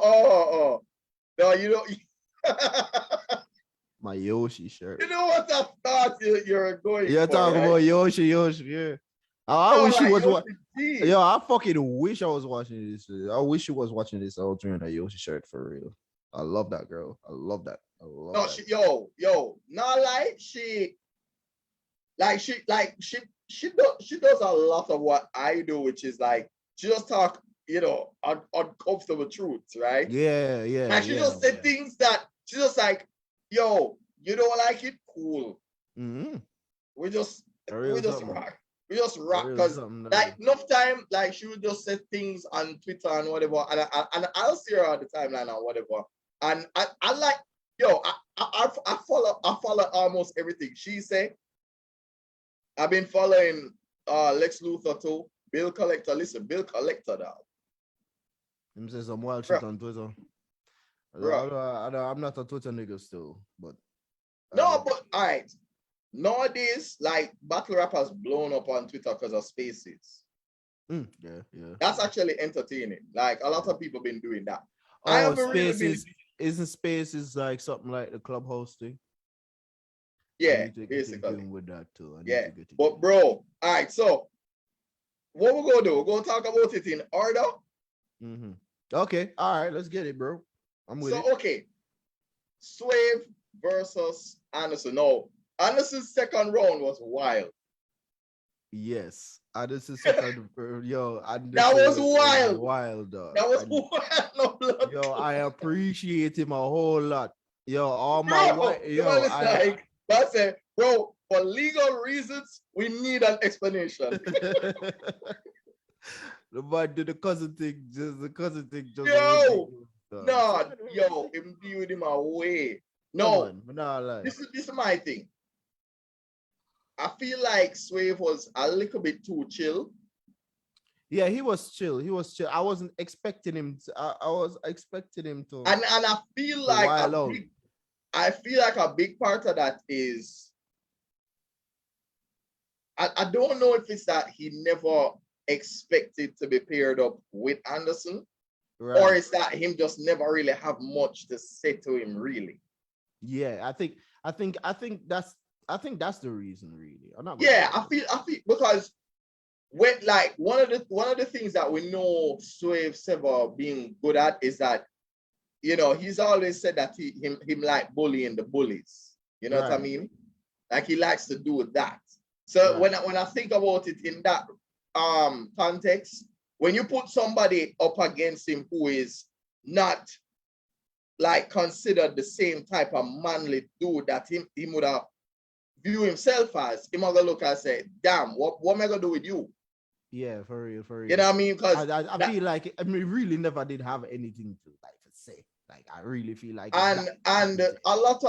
oh. No, you know. My Yoshi shirt. You know what I thought you're going You're for, talking right? about Yoshi, yeah. I No, wish he like was what. Yoshi G. Yo, I fucking wish I was watching this. I wish he was watching this all during that Yoshi shirt for real. I love that girl. I love that. No, yo, not like she does a lot of what I do, which is like she just talk, uncomfortable truths, right? Yeah. And she just said things that she just like, yo, you don't like it, cool. Mm-hmm. We just rock. We just rock because like enough time, like she would just say things on Twitter and whatever, and I'll see her on the timeline or whatever. And I like, I follow almost everything she say. I've been following Lex Luthor too. Bill Collector. Listen, Bill Collector now. Him say some wild shit on Twitter. I'm not a Twitter nigga still, but no, but all right. Nowadays, like battle rappers blown up on Twitter because of spaces. Yeah. That's actually entertaining. Like a lot of people been doing that. Oh, spaces isn't spaces like something like the clubhouse thing? Yeah, basically. With that too. But bro, all right. So what we're gonna do? We're gonna talk about it in order. Mm-hmm. Okay, all right, let's get it, bro. I'm with it. So okay, Swave versus Anderson. No, Anderson's second round was wild. Yes, Anderson's second. That was wild. Wild, dog. That was wild. No blood. Yo, I appreciate him a whole lot. Yo, all bro, my white. Yo, I said, bro, for legal reasons, we need an explanation. The man did the cousin thing. Him viewed him away. No, this is my thing. I feel like Swave was a little bit too chill. Yeah, he was chill. I wasn't expecting him to. I was expecting him to. And I feel like a big part of that is I don't know if it's that he never expected to be paired up with Anderson, right, or is that him just never really have much to say to him, really. Yeah, I think that's the reason, really. I feel because when like one of the things that we know Swave Sever being good at is that, he's always said that him like bullying the bullies. You know what I mean? Like he likes to do that. So when I think about it in that context, when you put somebody up against him who is not like considered the same type of manly dude that he would have view himself as, he might look and say, damn, what am I gonna do with you? Yeah, for real. You know what I mean? Because I feel like really never did have anything to say. Like I really feel like a lot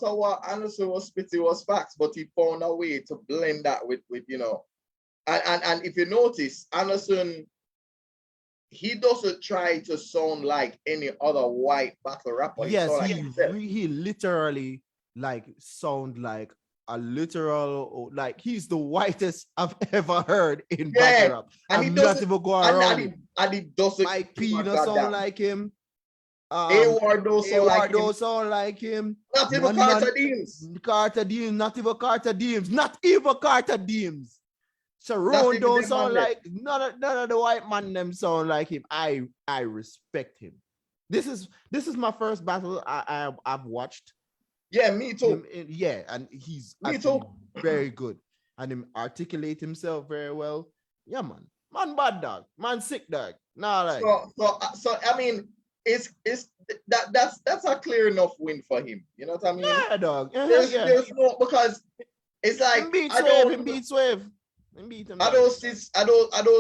of what Anderson was spitting was facts, but he found a way to blend that with and if you notice, Anderson, he doesn't try to sound like any other white battle rapper. Yes, he literally like sound like a literal, like he's the whitest I've ever heard in battle rap. And he doesn't go around. And he doesn't. Mike Pina sound like him. A-Ward don't sound like him. Not even Carter Deems. Not even Carter Deems. Sharon don't sound like none of the white man them sound like him. I respect him. This is my first battle I've watched. Yeah, me too. And he's very good. And him articulate himself very well. Yeah, man. Man bad dog. Man sick dog. Nah, like so I mean, that's a clear enough win for him. You know what I mean? Yeah, dog. There's no, because it's like him beat Swave. I don't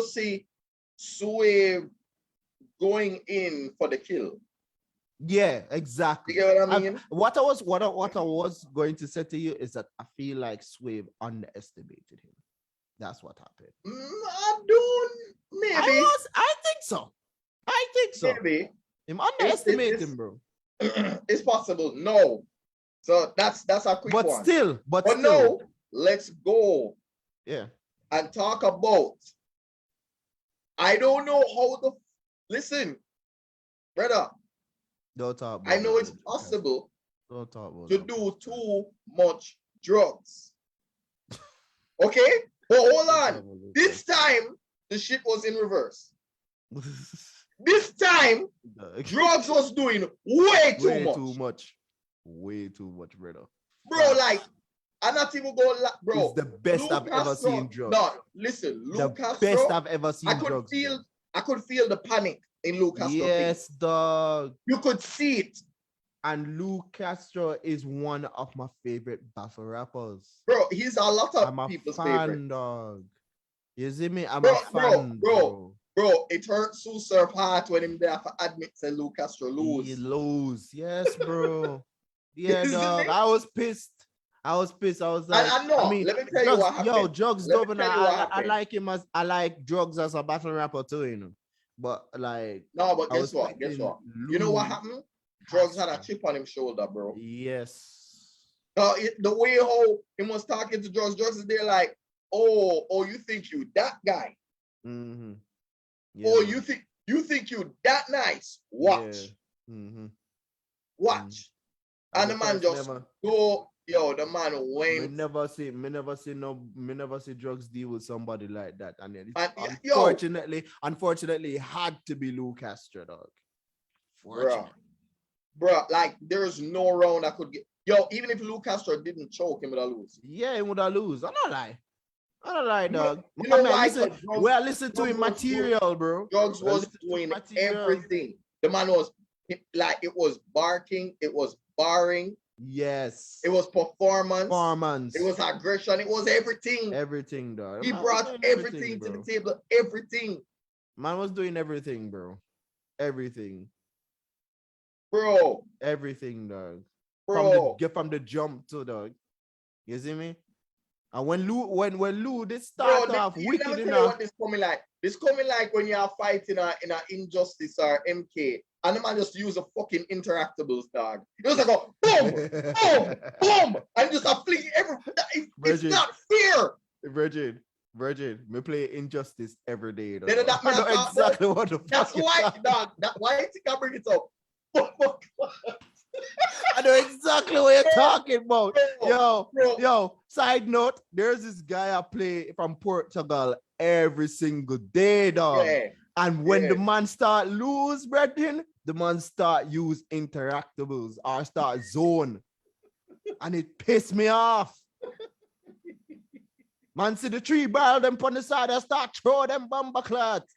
see Swave going in for the kill. Yeah, exactly. You get what I mean? What I was going to say to you is that I feel like Swave underestimated him. That's what happened. Maybe. I think so. Maybe. Him underestimate him, bro. It's possible. No. So that's a quick one. But still. No, let's go. Yeah. And talk about. I don't know how listen, brother. Don't talk I about know it, it's bro. possible Don't talk about to it. do too much drugs. Okay? But hold on. This time, the shit was in reverse. This time, drugs was doing way too much. Way too much, brother. Bro, like, I'm not even going, bro. It's the best I've ever seen drugs. No, listen, the Lucas, best I've ever seen I could feel the panic in Lucas. Yes, dog. You could see it. And Luke Castro is one of my favorite battle rappers. Bro, he's a lot of people's favorite. Dog. You see me? I'm a fan, bro. Bro, it hurts Susurf heart when him there to admit that Luke Castro lose. He lose. Yes, bro. Yeah, dog. I was pissed. I was like, I mean, let me tell you what happened. Yo, Drugs Dubbin, I like him as Drugs as a battle rapper too, you know. But like, no, but guess what? You know what happened? Drugs had a chip on his shoulder, bro. Yes. The way how he was talking to Drugs is there like, oh, you think you that guy? Mm-hmm. Yeah, oh, you think you that nice? Watch. Yeah. Mm-hmm. Watch. And the man just go. Yo, the man went. Me never see Drugs deal with somebody like that. And then unfortunately, it had to be Luke Castro, dog. Bro, like there's no round I could get. Yo, even if Luke Castro didn't choke, he would have lose. Yeah, he would have lose. I don't lie, dog. You know why? We are listening to his material, bro. Drugs was doing everything. The man was like, it was barking, it was barring. Yes. It was performance. It was aggression. It was everything. Everything, dog. He brought everything to the table. Everything. Man was doing everything, bro. Everything. Bro. Everything, dog. Bro. From the jump to, dog. You see me? And when Lou this start off wicked enough. What this coming like? This coming like when you are fighting in a Injustice or MK. And the man just use a fucking interactables, dog. It was like a boom, boom, boom, and just a fling it's not fair. Virgin, me play Injustice every day. Though. That man, I know exactly what the fuck. That's why, dog. That's why I think I bring it up. I know exactly what you're talking about. Yo, side note, there's this guy I play from Portugal every single day, dog. Yeah. And when the man start lose, brethren, the man start use interactables or start zone. And it pissed me off. Man see the tree barrel them on the side and start throw them bomber clots.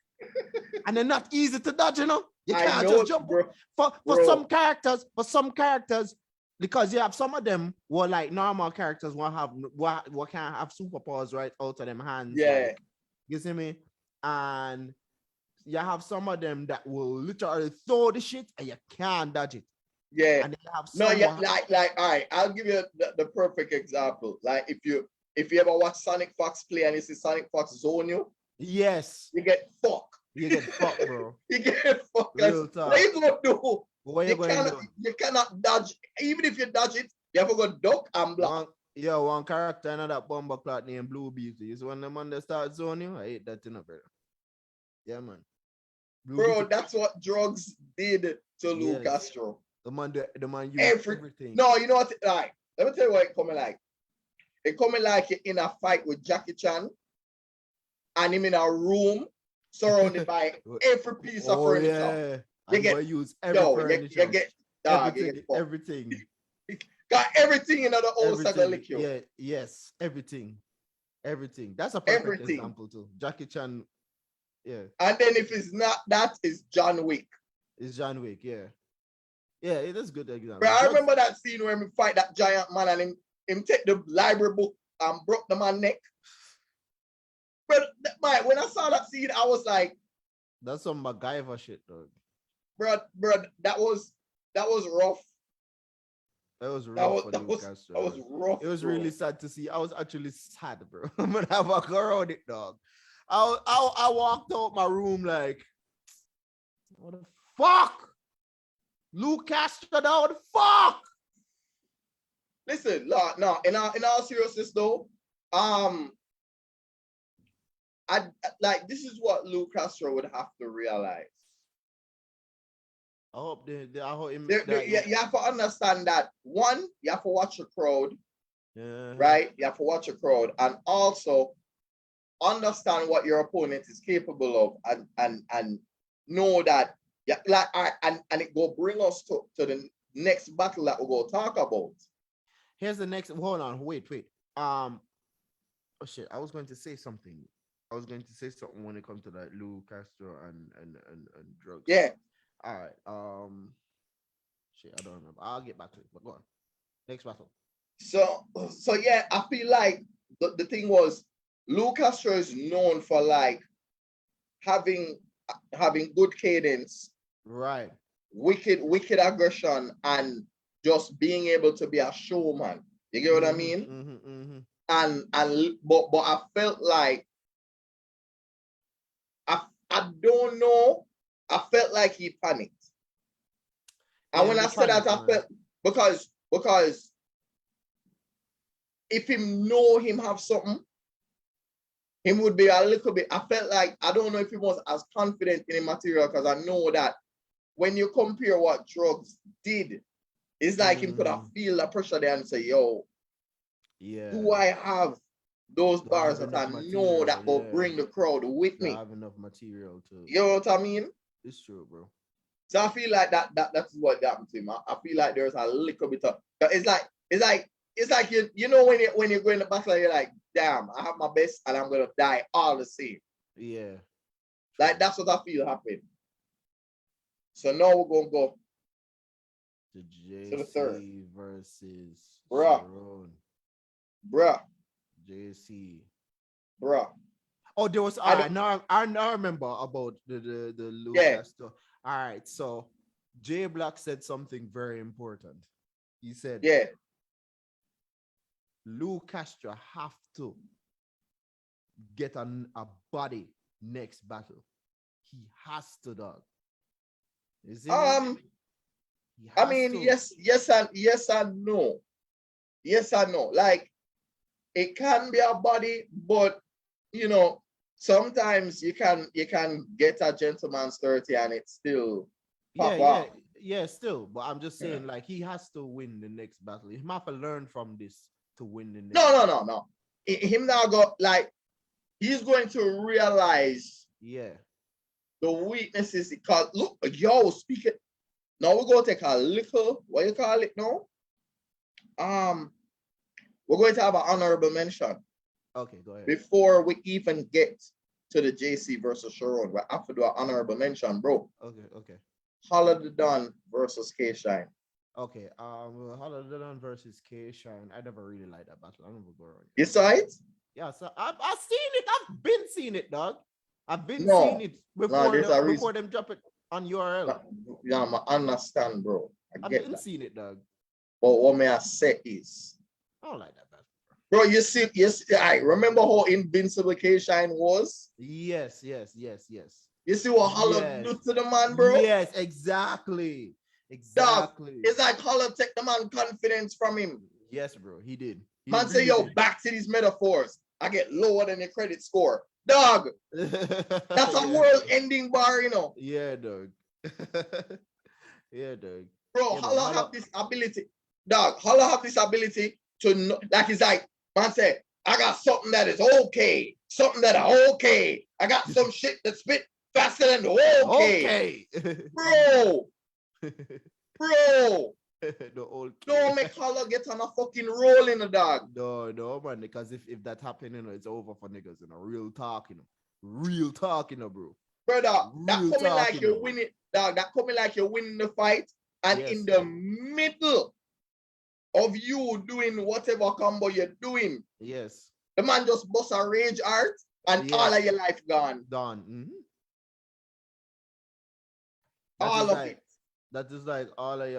And they're not easy to dodge, you know. You can't just jump. Bro. For some characters, because you have some of them who are like normal characters what can't have superpowers right out of them hands. Yeah. Like, you see me? And you have some of them that will literally throw the shit and you can't dodge it. Yeah. And you have like all right, I'll give you the perfect example. Like if you ever watch Sonic Fox play and you see Sonic Fox zone you, yes, you get fucked. You get fucked, bro. You get fucked. What you gonna do? You cannot dodge. Even if you dodge it, you have to go duck and block. One character in that bomber clock named Blue Beauty is when the man that start zoning. I hate that, brother. Yeah, man. Bro, that's what drugs did to Luke Castro. The man used everything. No, you know what? Like, let me tell you what it coming like. It coming like you're in a fight with Jackie Chan, and him in a room surrounded by every piece of furniture. Yeah. You get use everything. Everything. Got everything in the old cycle. Yeah. Yes. Everything. That's a perfect example too. Jackie Chan. Yeah. And then if it's not that, it's John Wick. It's John Wick, yeah. Yeah, it is a good example. But I remember that scene where we fight that giant man and him take the library book and broke the man's neck. But when I saw that scene, I was like, that's some MacGyver shit, dog. Bro, that was rough. That was rough. That was rough. It was really sad to see. I was actually sad, bro. When I walk around it, dog. I walked out my room like, what the fuck? Luke Castro, what the fuck? Listen, no, in all seriousness though, I like this is what Luke Castro would have to realize. hope I hope him You have to understand that one, you have to watch the crowd, yeah. right? You have to watch the crowd, and also understand what your opponent is capable of, and know that, yeah, like, and it will bring us to the next battle that we're going to talk about. Here's the next. Hold on, wait. Oh shit! I was going to say something. When it comes to like Lou Castro and drugs. Yeah. All right. Shit, I don't remember. I'll get back to it. But go on. Next battle. So yeah, I feel like the thing was, Lou Castro is known for like having good cadence, right? Wicked aggression, and just being able to be a showman. You get what I mean? But I felt like I don't know. I felt like he panicked. And when I said that, I felt because if him know him have something, him would be a little bit. I felt like, I don't know if he was as confident in the material, because I know that when you compare what drugs did, it's like him could have feel the pressure there and say, yo, yeah, do I have those bars that I know that will bring the crowd with me? I have enough material to. You know what I mean? It's true, bro. So I feel like that's what happened to him. I feel like there's a little bit of, it's like you know when you go in the battle, you're like, damn, I have my best and I'm gonna die all the same. Yeah. Like that's what I feel happened. So now we're gonna go to the third versus Bruh. JC. Bruh. Oh, there was I now remember about the Lucas stuff. All right, so Jay Black said something very important. He said, yeah, Lou Castro have to get a body next battle. He has to, dog. Is it? I mean, yes and no. Yes and no. Like, it can be a body, but you know, sometimes you can get a gentleman's 30 and it's still pop off. Yeah, still. But I'm just saying, like, he has to win the next battle. He might have to learn from this to win the next battle. No. Him now got, like, he's going to realize the weaknesses, because look, yo, speaking. Now we're going to take a little, what you call it now? We're going to have an honorable mention. Okay, go ahead. Before we even get to the JC versus Sharon, we have to do an honorable mention, bro. Okay. Holla the Don versus K Shine. Okay, Holla the Don versus K Shine. I never really liked that battle. I never go around. You saw it? Yeah, so I've seen it. I've been seeing it, dog. I've been seeing it before them drop it on URL. Yeah, I understand, bro. I've been seeing it, dog. But what may I say is, I don't like that battle. Bro, you see, I remember how invincible K Shine was? Yes. You see what Holla do to the man, bro? Yes, exactly. Dog, it's like Holla take the man confidence from him. Yes, bro, he did. Man really say, yo, back to these metaphors. I get lower than your credit score. Dog, that's a world-ending bar, you know? Yeah, dog. Dog. Bro, Holla have this ability. Dog, Holla have this ability to know, like, it's like, man said, I got something that is okay. Something that is okay. I got some shit that spit faster than the okay. Bro. The old don't make Holla get on a fucking roll in the dog. No, man, because if that happen, you know, it's over for niggas, you know. Real talk, you know, bro. Brother, that coming like you're winning, dog. That coming like you're winning the fight, and in the middle of you doing whatever combo you're doing, the man just bust a rage art, and all of your life gone. Done. All of it. That is like all of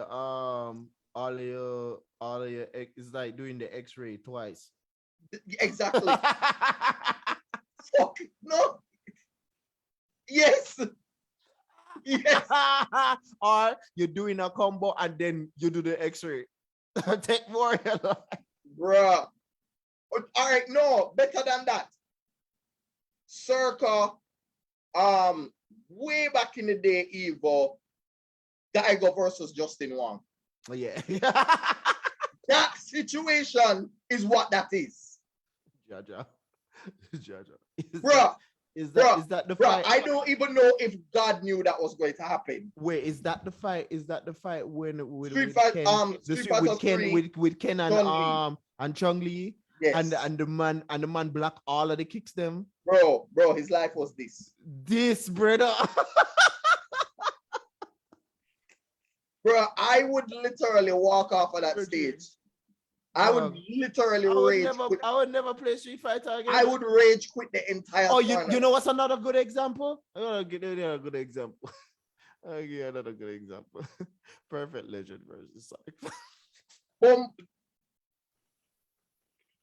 your it's like doing the X-ray twice. Exactly. Fuck no. Yes. Or you're doing a combo and then you do the X-ray. Take more of your life. Bruh. All right, no, better than that. Circa way back in the day, Evo, Geiger versus Justin Wong. Oh, yeah. That situation is what that is. Jaja. Bro, Is that the fight? I don't even know if God knew that was going to happen. Wait, is that the fight? Is that the fight with Street Ken, Fighter 3, with Ken and Chung Lee? Yes. And the man block all of the kicks them. Bro, his life was this. This, brother. Bro, I would literally walk off of that stage. I would literally rage quit. I would never play Street Fighter again. I would rage quit the entire tournament. You know what's another good example? I'm gonna give you a good example. I'll give you another good example. Perfect Legend versus Sonic. Boom.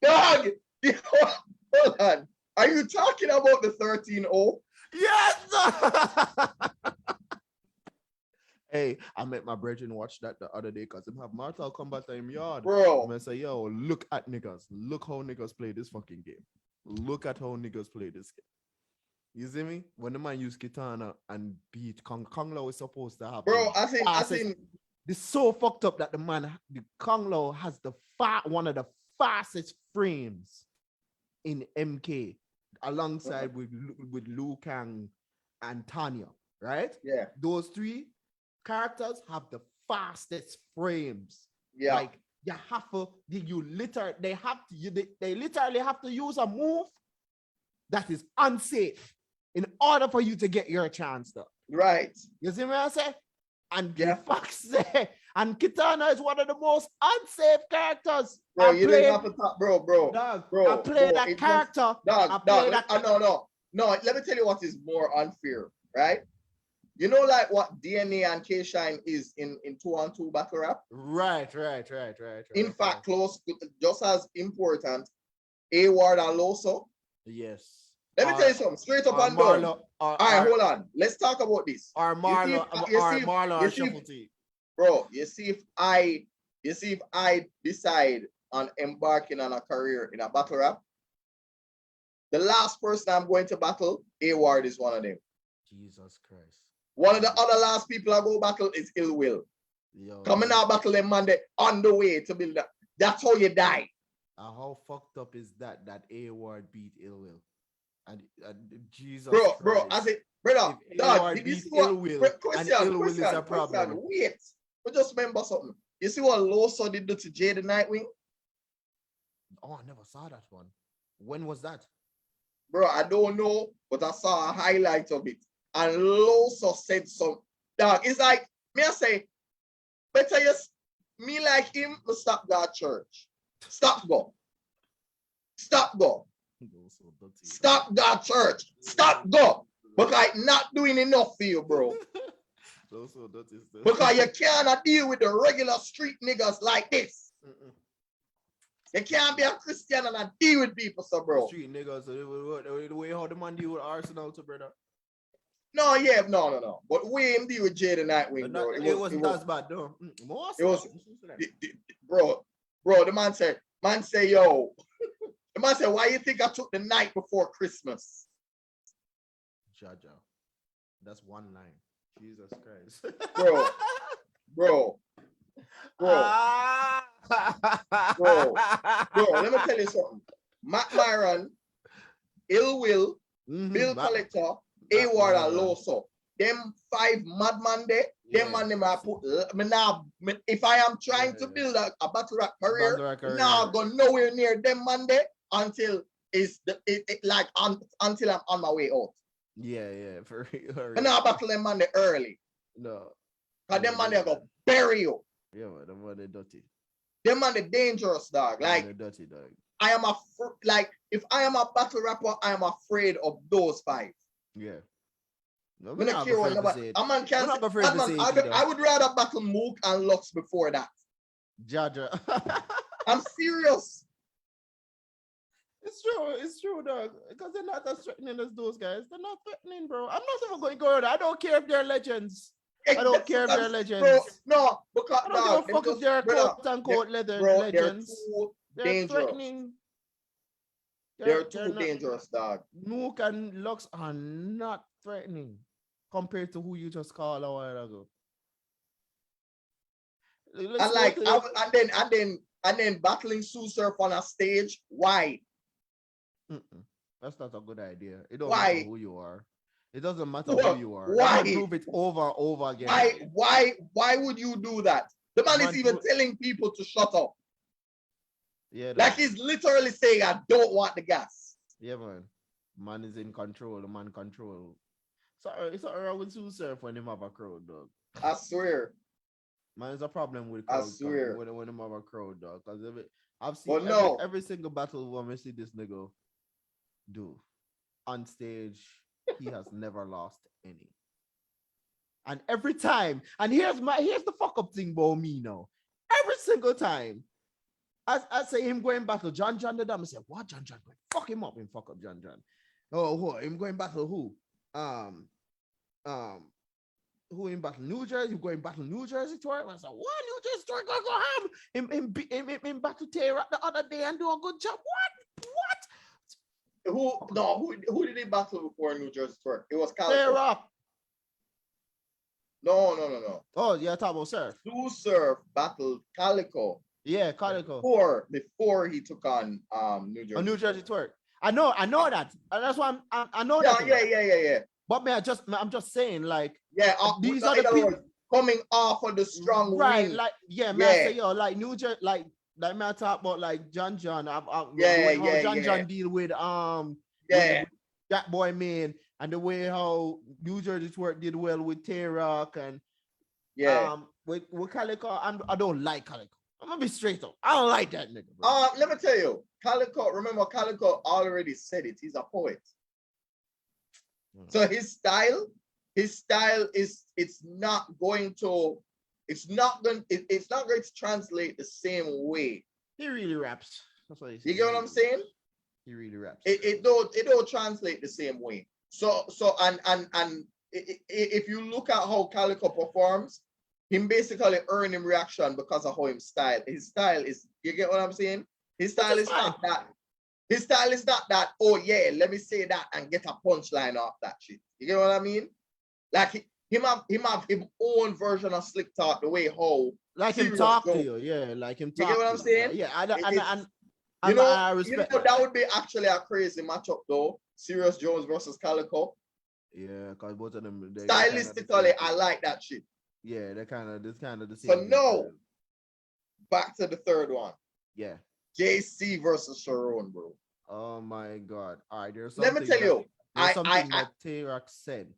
Dog! Hold on. Are you talking about the 13-0? Yes! Hey, I met my brethren watch that the other day because him have Mortal Kombat in him yard. Bro. And I say, yo, look at niggas. Look how niggas play this fucking game. Look at how niggas play this game. You see me? When the man use Kitana and beat Kong Lao is supposed to have. Bro, I think it's so fucked up that the Kong Lao has one of the fastest frames in MK alongside with Liu Kang and Tanya, right? Yeah. Those three characters have the fastest frames. Yeah. Like you have to, they literally have to use a move that is unsafe in order for you to get your chance though. Right. You see what I say? And the fuck's say, and Kitana is one of the most unsafe characters. Bro, you didn't have to talk, bro. I play that character. No, let me tell you what is more unfair, right? You know, like what DNA and K-Shine is in 2-on-2 battle rap? Right. In fact, close, just as important, A-Ward and Loso. Yes. Let me tell you something, straight up and down. All right, hold on. Let's talk about this. Marlo and Shuffle T. Bro, you see if I decide on embarking on a career in a battle rap, the last person I'm going to battle, A-Ward is one of them. Jesus Christ. One of the other last people I go battle is Ill Will. Coming out battle them Monday on the way to build up. That's how you die. How fucked up is that A-Ward beat Ill Will? And Jesus Bro, Christ. I say, brother, dog, this is what question, problem. Wait, but just remember something. You see what Loso did to Jay the Nightwing? Oh, I never saw that one. When was that? Bro, I don't know, but I saw a highlight of it. And Loso said some, dog, it's like, me I say, better me like him, stop that church. Stop go. Stop that church. Stop go. Because I'm not doing enough for you, bro. Because you cannot deal with the regular street niggas like this. You can't be a Christian and not deal with people, so bro. Street niggas, the way how the man deal with Arsenal, so brother. No. But we him deal with Jay the Nightwing, bro. It wasn't as bad, though. It was, bro, the man say, yo, the man said, why you think I took the night before Christmas? Jaja. That's one line. Jesus Christ. Bro, let me tell you something. Matt Myron, Ill Will, Bill Collector, A-Ward and Loso. Them 5 madman there, them man them I put if I am trying to build a battle rap career, now go nowhere near them man there until until I'm on my way out. Yeah, for real. And now battle them man there early. No. Cause them man they go bury you. Yeah, man, them man they dirty. Them man they dangerous, dog. Like dirty, dog. I am if I am a battle rapper, I am afraid of those 5. Yeah. No, I'm not care what I would rather battle Mook and Lux before that. Jaja. I'm serious. It's true, dog. Because they're not as threatening as those guys. They're not threatening, bro. I'm not even going to go there. I don't care if they're legends. I don't care if they're legends. Bro, no, because I don't give a fuck if they're quote-unquote legends. They're threatening. They're too dangerous, dog. Mook and Lux are not threatening compared to who you just called a while ago. Let's And go like, to the, and then battling Sue Surf on a stage. Why? mm-mm. That's not a good idea. It don't matter Why? who you are. It doesn't matter who you are. That man Why? prove it over and over again. Why would you do that? The man is even telling people to shut up. Yeah, like he's literally saying, I don't want the gas. Yeah, man. Man is in control. The man control. Sorry, it's all right with Sue Surf when him have a crowd, dog. I swear. Man, it's a problem with crowd. I swear. When him have a crowd, dog. Because I've seen every single battle when we see this nigga do on stage, he has never lost any. And every time, and here's the fuck up thing about me now. Every single time, I say him going battle John the Dam, I say, what John going? Fuck him up and fuck up John. Oh, who? Him going battle who? Who in battle New Jersey? You going battle New Jersey tour? I said, what New Jersey tour gonna go have? Him battle Taylor the other day and do a good job. What? Who did he battle before New Jersey tour? It was Calico. Taylor. No. Oh, yeah, talk about Surf. Sue Surf battled Calico. Yeah, Calico. Before he took on New Jersey. A New Jersey tour. I know that. And that's why I know that. Yeah. But I'm just saying, like, these are the people coming off of the strong right, win. like, I say, yo, like New Jersey, like me I talk about like John. John deal with that boy man, and the way how New Jersey twerk did well with Tay-Rock and with Calico. I don't like Calico. I'm gonna be straight up. I don't like that nigga, bro. Let me tell you, Calico. Remember, Calico already said it. He's a poet. So his style is it's not going to translate the same way. He really raps. That's what he said. You get what I'm saying? He really raps. It don't translate the same way. So if you look at how Calico performs, him basically earning reaction because of how his style is. You get what I'm saying? His style is not that. His style is not that, oh yeah, let me say that and get a punchline off that shit. You get what I mean? Like him have his own version of slick talk, the way how like him talk to you, yeah, like him talk. You get what I'm saying? Yeah, I respect that would be actually a crazy matchup though. Serious Jones versus Calico. Yeah, because both of them stylistically, I like that shit. Yeah, they're kind of the same. So no, back to the third one. Yeah. JC versus Sharon, bro. Oh my God. All right, there's something. Let me tell you. There's something that Tay-Rock said.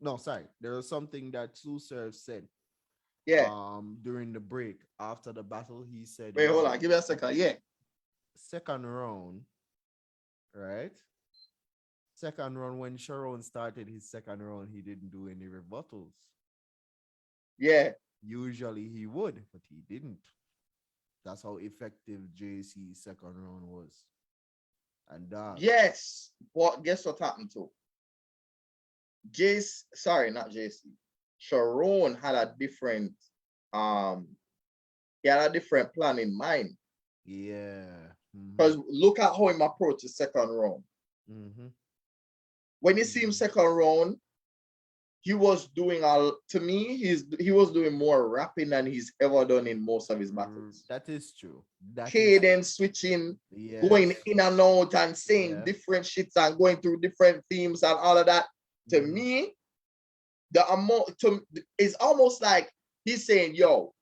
No, sorry. There was something that Sue Surf said. Yeah. During the break after the battle, he said. Wait, hold on. Give me a second. Yeah. Second round, right? Second round, when Sharon started his second round, he didn't do any rebuttals. Yeah. Usually he would, but he didn't. That's how effective JC's second round was. And yes, but guess what happened to JC? Sorry, not JC. Sharon had a different he had a different plan in mind. Yeah. Because look at how him approached the second round. When you see him second round, he was doing he was doing more rapping than he's ever done in most of his battles. That is true. Cadence switching, going in and out and saying different shits and going through different themes and all of that. To me, it's almost like he's saying, yo,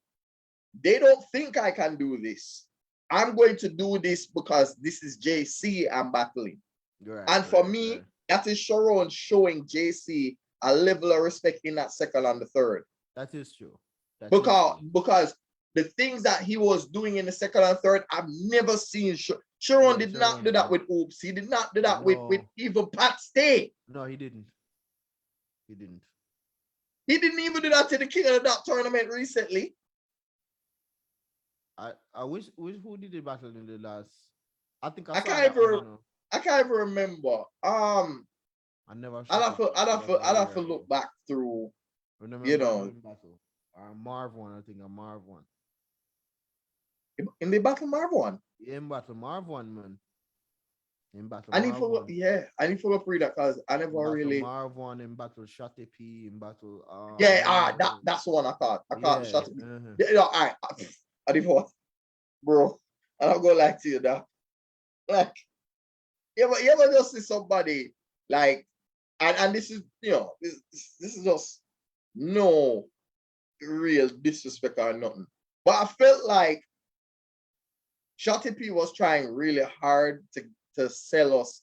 they don't think I can do this. I'm going to do this because this is JC I'm battling. For me, that is Sharon showing JC a level of respect in that second and the third. That is true. Because the things that he was doing in the second and third, I've never seen. Sharon did not do that with O.U.T. He did not do that with even Pat Stay. No, he didn't. He didn't even do that to the King of the Dot tournament recently. I wish who did the battle in the last. I think I can't even remember. I never. I'd have to look back through. Battle. Marv one, I think. Marv one. In the battle Marv one. In battle Marv one, man. In Battle I need for Marv I need for read that because I in never Battle really. Marv 1, in Battle Shotty P, in Battle That's the one I thought. yeah. Shut up. Yeah, all right. I didn't want, bro. I'm not gonna lie to you now. Like, you ever just see somebody like, and this is this is just no real disrespect or nothing. But I felt like Shotty P was trying really hard to sell us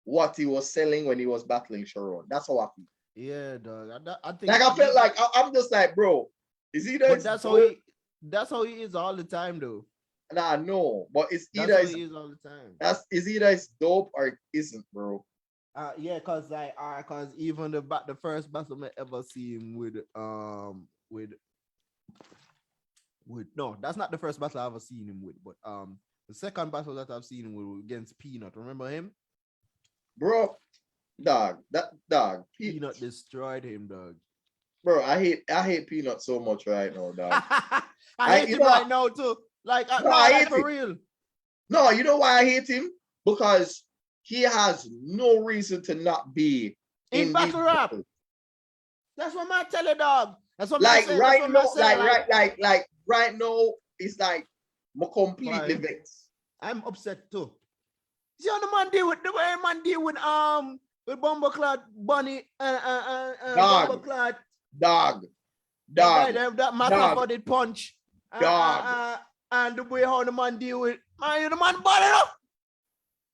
what he was selling when he was battling Sharon. That's how I feel. Yeah, dog. I think Like I felt like I'm just like, bro, is he but that's how he is all the time though. Nah, no, but it's That's either how he is all the time. is either it's dope or it isn't, bro. Yeah, cause even the first battle I ever seen with no, that's not the first battle I ever seen him with, but the second battle that I've seen him with against Peanut. Remember him? Bro, dog, that dog. Peanut destroyed him, dog. Bro, I hate Peanut so much right now, dog. I hate him right now too. Like, no, I hate for real. No, you know why I hate him? Because he has no reason to not be in battle rap. That's what I tell you, dog. That's what like I say. right now, like right now, it's like I'm completely vexed. I'm upset too. See how the man deal with the way man deal with Bumbleclad Bunny Bumbleclad dog. That matter for the punch. Dog. And the way how the man deal with the man body up.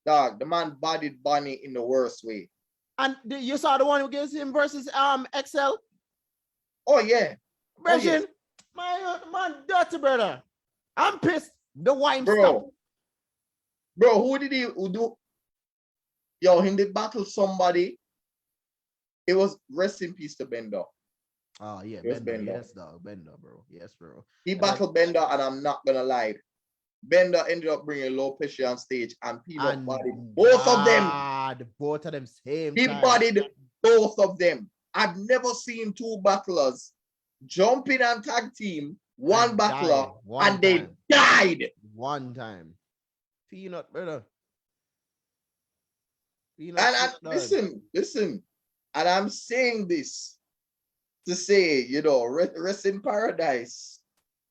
Dog, the man bodied Bunny in the worst way. And you saw the one against him versus XL? Oh yeah. Brethren, man dirty brother. I'm pissed. The wine bro. Stop. Bro, who do? Yo, him did battle somebody. It was rest in peace to Bender. Oh yeah, Bender. Yes, dog. Bender, bro. Yes, bro. He battled Bender, and I'm not gonna lie. Bender ended up bringing Low Pressure on stage, and Peanut bodied both of them. Both of them same he time. Bodied both of them. I've never seen two battlers jump in and tag team one battler and they died. One time. Peanut, brother. Peanut and listen. And I'm saying this to say, rest in paradise.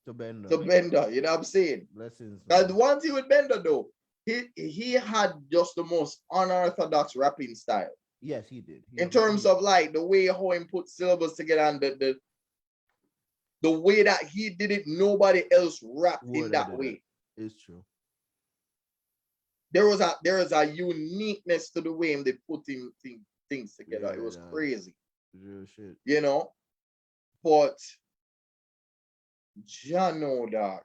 To Bender. You know what I'm saying? Blessings. Because the one thing with Bender though, he had just the most unorthodox rapping style. Yes, he did. In terms of like the way how he put syllables together and the way that he did it, nobody else rapped in that way. It's true. There is a uniqueness to the way they put things together. It was crazy. Real shit. But Jano, dog.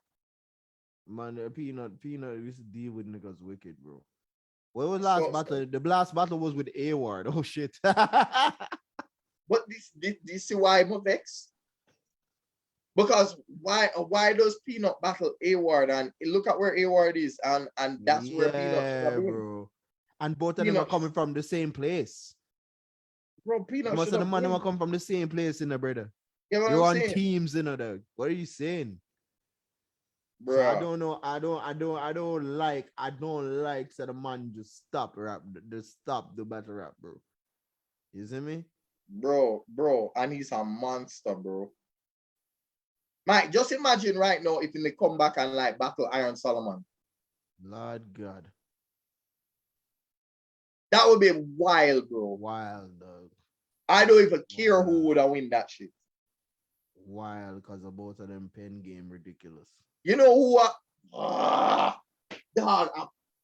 Man, Peanut used to deal with niggas wicked, bro. What was last battle? The last battle was with A-Ward. Oh shit. But this see why I'm vexed? Because why does Peanut battle A-Ward and look at where A-Ward is and that's where Peanut should have been. Bro. And both of them are coming from the same place. Bro, Peanut most of the money will come from the same place, brother. Yeah, you're on teams, dog. What are you saying? Bro, so I don't know. I don't like so the man just stop rap, just stop the battle rap, bro. You see me? Bro, and he's a monster, bro. Mike, just imagine right now if they come back and like battle Iron Solomon. Lord God. That would be wild, bro. Wild, dog. I don't even care who would have win that shit. Wild, because of both of them pen game ridiculous. You know who? Dog,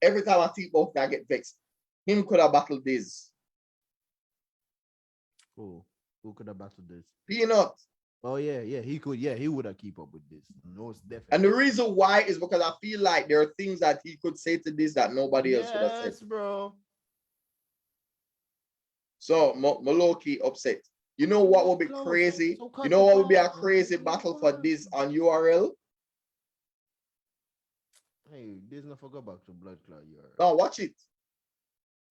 every time I think both I get vexed. Him could have battled this. Who could have battled this? Peanut. Oh yeah, he could. Yeah, he would have keep up with this. No, it's definitely. And the reason why is because I feel like there are things that he could say to this that nobody else would have said. Yes, bro. So Maloki upset. You know what would be crazy? You know what would be a crazy battle for this on URL? Hey, Disney forgot back to Blood Clot URL. No, watch it.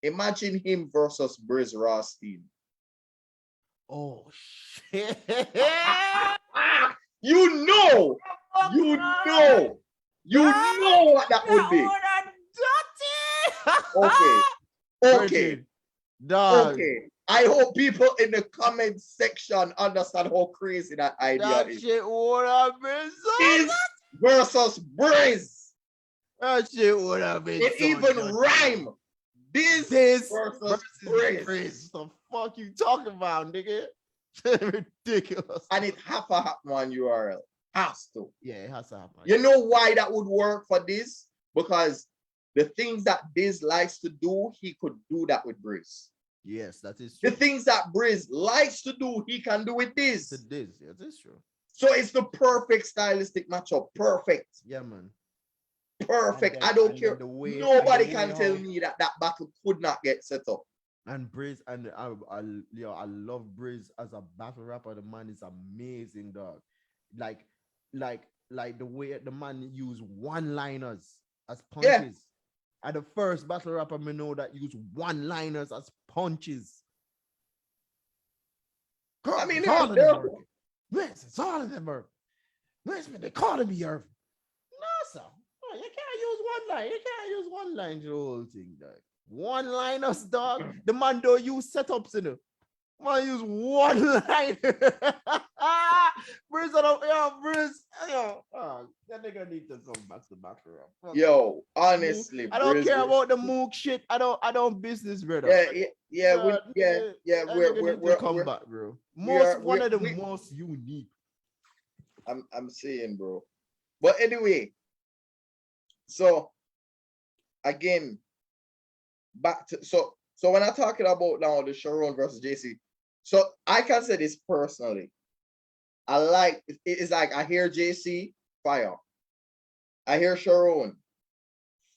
Imagine him versus Briz Rothstein. Oh shit. You know what that would be. Okay. Okay. Virgin. Dog. Okay. I hope people in the comment section understand how crazy that idea That is. shit would have been so Biz versus Briz. That shit would have been It so even dirty. rhyme. Biz This versus Briz. Briz. The fuck you talking about, nigga? Ridiculous. And it have to happen on URL. Has to. Yeah, it has to happen. You know why that would work for this? Because the things that Biz likes to do, he could do that with Briz. Yes, that is The true. things that Briz likes to do, he can do with this. This, yeah, that's true. So it's the perfect stylistic matchup. Perfect. Yeah, man. Perfect. Then, I don't care. Nobody can tell me that that battle could not get set up. And Briz, and I love Briz as a battle rapper. The man is amazing, dog. Like the way the man use one-liners as punches. Yeah. And the first battle rapper me know that use one-liners as punches. I mean, it's all of them. Yes, it's all of them. Where's they calling me Irvin? No, sir. You can't use one line. You can't use one line to the whole thing, dog. One-liners, dog. The man don't use setups in it. Man use one line. Briz, that nigga need to come back to battle rap. Yo, honestly, I don't Briz, care about the mook shit. I don't business, brother. We're come back, bro. One of the most unique. I'm saying, bro. But anyway, so again, back to so when I'm talking about now the Sharon versus JC, so I can say this personally. I like it's like I hear JC fire, I hear Sharon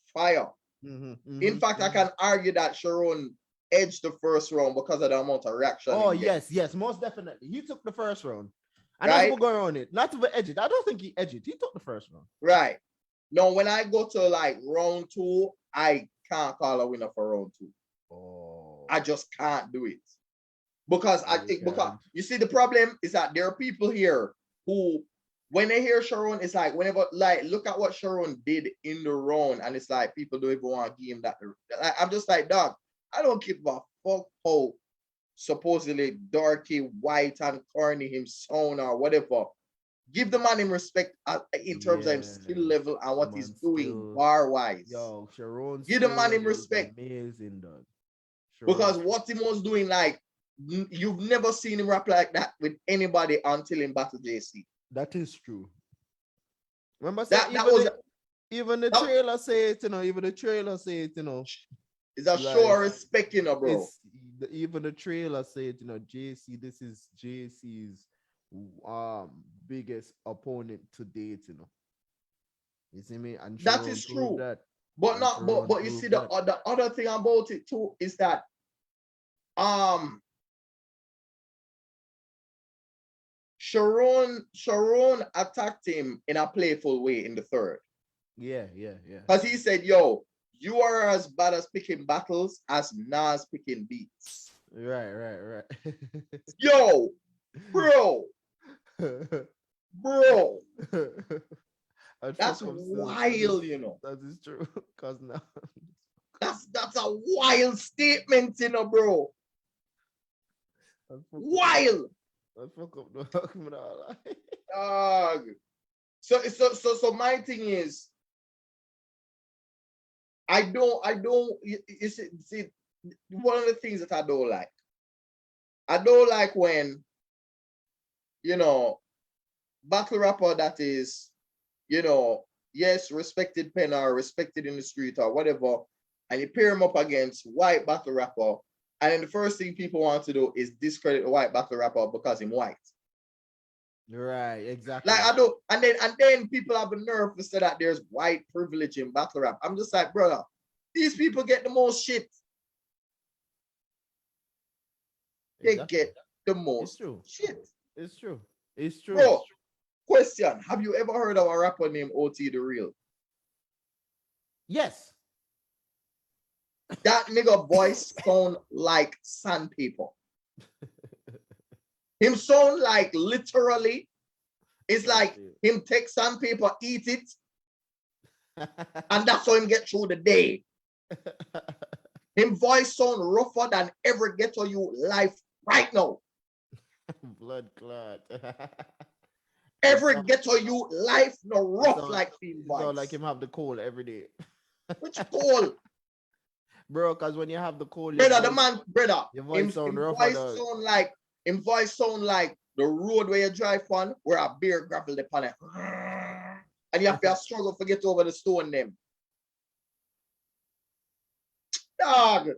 fire. In fact, I can argue that Sharon edged the first round because of the amount of reaction. Oh yes, most definitely. He took the first round. And right? That's what going on it. Not to edge it. I don't think he edged it. He took the first round. Right. No, when I go to like round 2, I can't call a winner for round 2. Oh. I just can't do it. Because because you see the problem is that there are people here who when they hear Sharon, it's like whenever like look at what Sharon did in the round, and it's like people don't even want to give him that. Like, I'm just like, dog, I don't give a fuck how supposedly darky, white, and corny him sound or whatever. Give the man him respect in terms of his skill level and what he's doing bar wise. Yo, Sharon, give the man him respect. Amazing, dog. Because what he was doing, like you've never seen him rap like that with anybody until in Battle JC. That is true. Remember, even the trailer say it, you know. Even the trailer say it, you know. It's a show of respect, you know, bro. Even the trailer say it, you know. JC, this is JC's biggest opponent to date, you know. You see me? And that is true. But you see the other thing about it too is that Sharon attacked him in a playful way in the third. Yeah. Because he said, yo, you are as bad as picking battles as Nas picking beats. Right. Yo, bro. That's wild, you know. That is true. Cause now that's a wild statement, you know, bro. Wild. So my thing is, I don't. You see, one of the things that I don't like when, you know, battle rapper that is, you know, yes, respected pen or respected in the street or whatever, and you pair him up against white battle rapper, and then the first thing people want to do is discredit the white battle rapper because he's white. Right, exactly. Like I don't, and then people have the nerve to say that there's white privilege in battle rap. I'm just like, brother, these people get the most shit. They get the most shit. It's true. It's true. Bro, question: have you ever heard of a rapper named O.T the Real? Yes. That nigga voice sound like sandpaper. Him sound like literally, it's like him take sandpaper, eat it, and that's how him get through the day. Him voice sound rougher than ever ghetto you life right now. Blood clot. Every ghetto you life no rough like him It's not voice. like him have the cold every day. Which cold? Bro, because when you have the cold, Brother, the man, brother, your voice sound rougher. Him voice sound like the road where you drive on, where a bear gravel upon it. And you have to struggle to get over the stone them. Dog.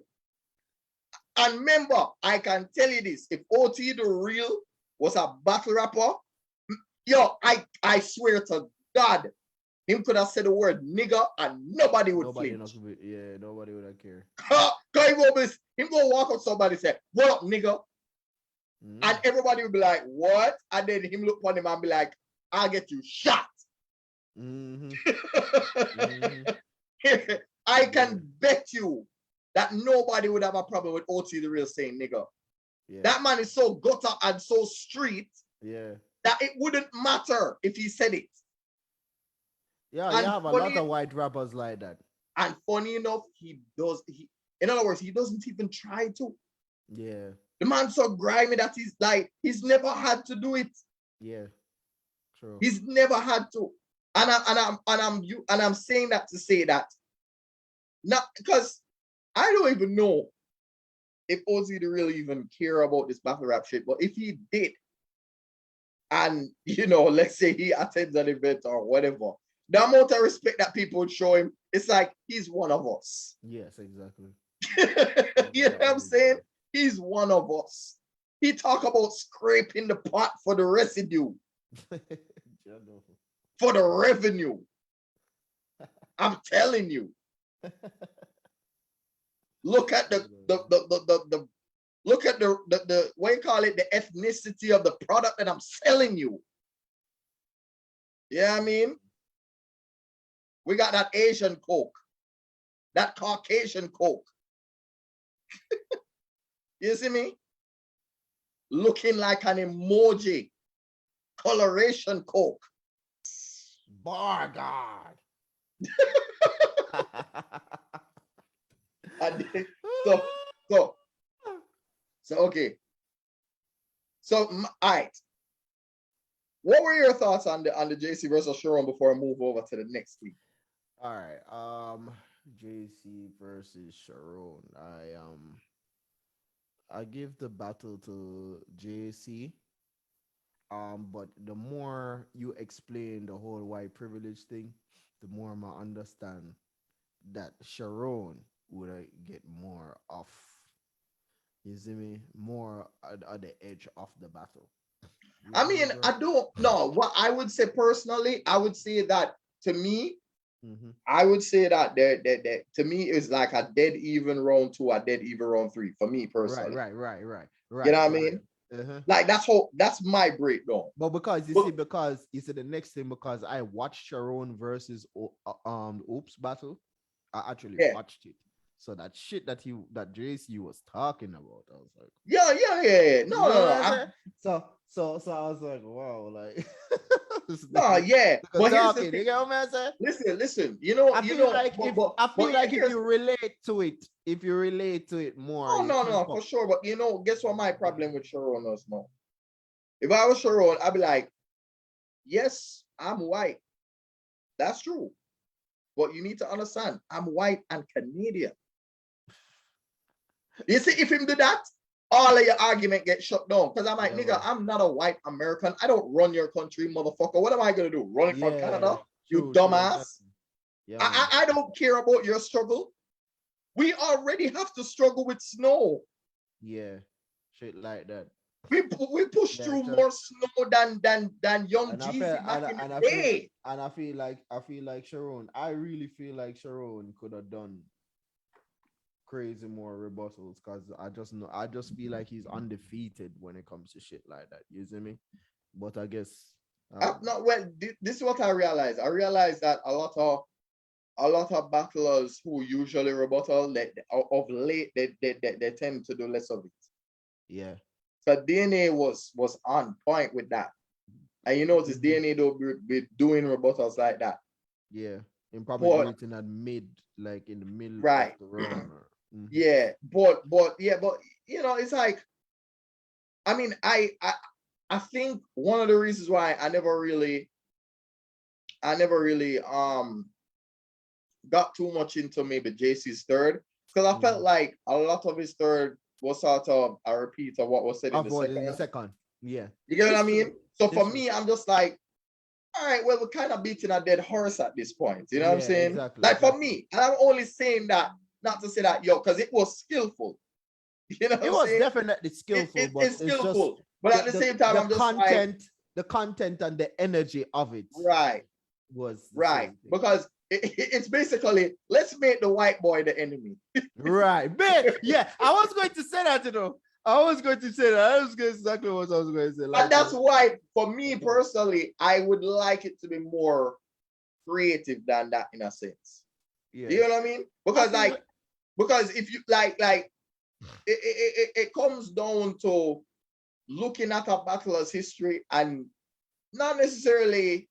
And remember, I can tell you this, if O.T the real was a battle rapper, yo, I swear to God, him could have said the word nigger and nobody would flinch. Nobody would have cared. Him go walk up somebody and say, what up, nigga? And everybody would be like, what? And then him look on him and be like, I'll get you shot. I can bet you that nobody would have a problem with O.T the real saying nigga. Yeah. That man is so gutter and so street that it wouldn't matter if he said it. Yeah, and you have a lot of white rappers like that. And funny enough, in other words, he doesn't even try to. Yeah. The man's so grimy that he's never had to do it. Yeah. True. He's never had to. And I'm saying that to say that. Not because I don't even know if O.T the real even care about this battle rap shit, but if he did, and let's say he attends an event or whatever, the amount of respect that people would show him, it's like he's one of us. Yes, exactly. You know what I'm saying? He's one of us. He talk about scraping the pot for the residue. For the revenue. I'm telling you. Look at the look at the what you call it, the ethnicity of the product that I'm selling you. Yeah, I mean, we got that Asian Coke, that Caucasian Coke. You see me? Looking like an emoji, coloration Coke. Bar God. And so okay. So all right. What were your thoughts on the JC versus Sharon before I move over to the next thing? All right. JC versus Sharon. I give the battle to JC. But the more you explain the whole white privilege thing, the more I understand that Sharon would get more off. You see me? More at the edge of the battle. I mean, I don't know. What I would say personally, I would say that to me, I would say that to me is like a dead even round 2, a dead even round 3 for me personally. Right. You know what I mean? Like that's my breakdown. But because you see the next thing, because I watched Sharon versus Oops battle, I actually watched it. So that shit that JC was talking about, I was like, yeah. No. So I was like, wow, like no, yeah. But here's the thing. You know what I'm saying? Listen. I feel like if you relate to it more. No, for sure. But guess what my problem with Sharon is now? If I was Sharon, I'd be like, yes, I'm white. That's true. But you need to understand, I'm white and Canadian. You see, if him do that, all of your argument gets shut down. Because I'm like, nigga, I'm not a white American. I don't run your country, motherfucker. What am I going to do? Run it from Canada? You dumbass. I don't care about your struggle. We already have to struggle with snow. Yeah, shit like that. We push through more snow than young Jeezy back in the day. And I feel like Sharon. I really feel like Sharon could have done crazy more rebuttals, because I just feel like he's undefeated when it comes to shit like that. You see me? But I guess this is what I realized. I realized that a lot of battlers who usually rebuttal, of late they tend to do less of it. Yeah. So DNA was on point with that. And you notice DNA don't be doing rebuttals like that. Yeah. And probably do it in that like in the middle right. of the round. Yeah, but you know, it's like, I mean, I think one of the reasons why I never really got too much into maybe JC's third, because I felt like a lot of his third was sort of a repeat of what was said in the second. In the second. Yeah. You get what I mean? True. So for me, I'm just like, all right, well, we're kind of beating a dead horse at this point. You know what I'm saying? Exactly. Like for me, and I'm only saying that not to say that, yo, because it was skillful. You know what I'm saying? It was definitely skillful, but it's skillful. Just but at the same time, I'm just like, the content and the energy of it. Right. Was right. Because it's basically, let's make the white boy the enemy. Right. Man, yeah, I was going to say that, you know. I was going to say that. I was exactly what I was going to say. Like, and that's why, for me personally, I would like it to be more creative than that in a sense. Yeah. You know what I mean? Because because if you it comes down to looking at a battler's history and not necessarily.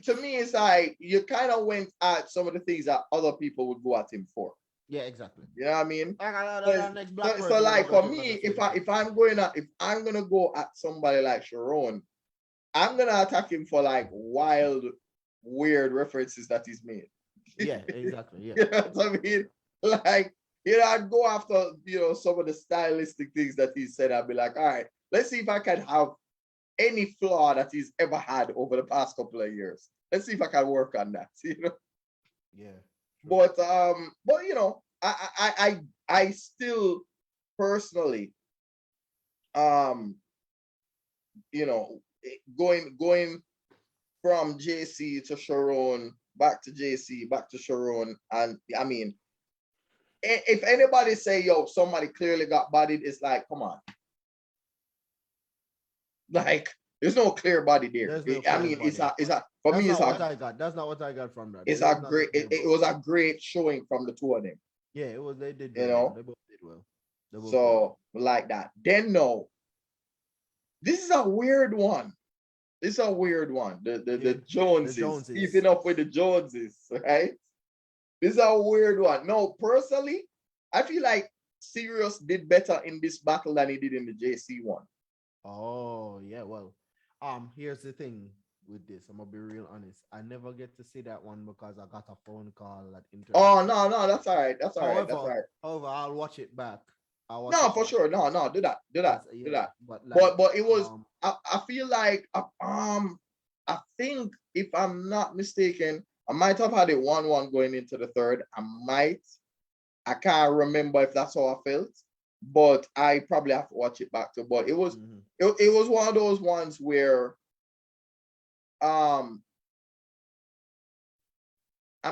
To me, it's like you kind of went at some of the things that other people would go at him for. Yeah, exactly. You know what I mean? So like for me, if I'm gonna go at somebody like Sharon, I'm gonna attack him for like wild, weird references that he's made. Yeah, exactly. Yeah. You know what I mean? Like, you know, I'd go after, you know, some of the stylistic things that he said. I'd be like, all right, let's see if I can have any flaw that he's ever had over the past couple of years. Let's see if I can work on that. You know? Yeah. But you know, I still personally, you know, going from JC to Sharon, back to JC, back to Sharon, and I mean, if anybody say, yo, somebody clearly got bodied, it's like, come on. Like, there's no clear body there. I mean, it's a for me, it's what I got. That's not what I got from that. It's a great. It was a great showing from the two of them. Yeah, it was. They did. You know, they both did well. So like that. Then no, this is a weird one. This is a weird one. The Joneses, keeping up with the Joneses, right? This is a weird one. No, personally, I feel like Sirius did better in this battle than he did in the JC one. Oh yeah, well, here's the thing with this. I'm gonna be real honest. I never get to see that one because I got a phone call at internet. Oh no, that's all right. That's all right. That's all right. However, I'll watch it back. No, for sure. No, do that. Do that. But it was. I feel like I think if I'm not mistaken, I might have had it 1-1 going into the third. I can't remember if that's how I felt, but I probably have to watch it back too. But it was it was one of those ones where I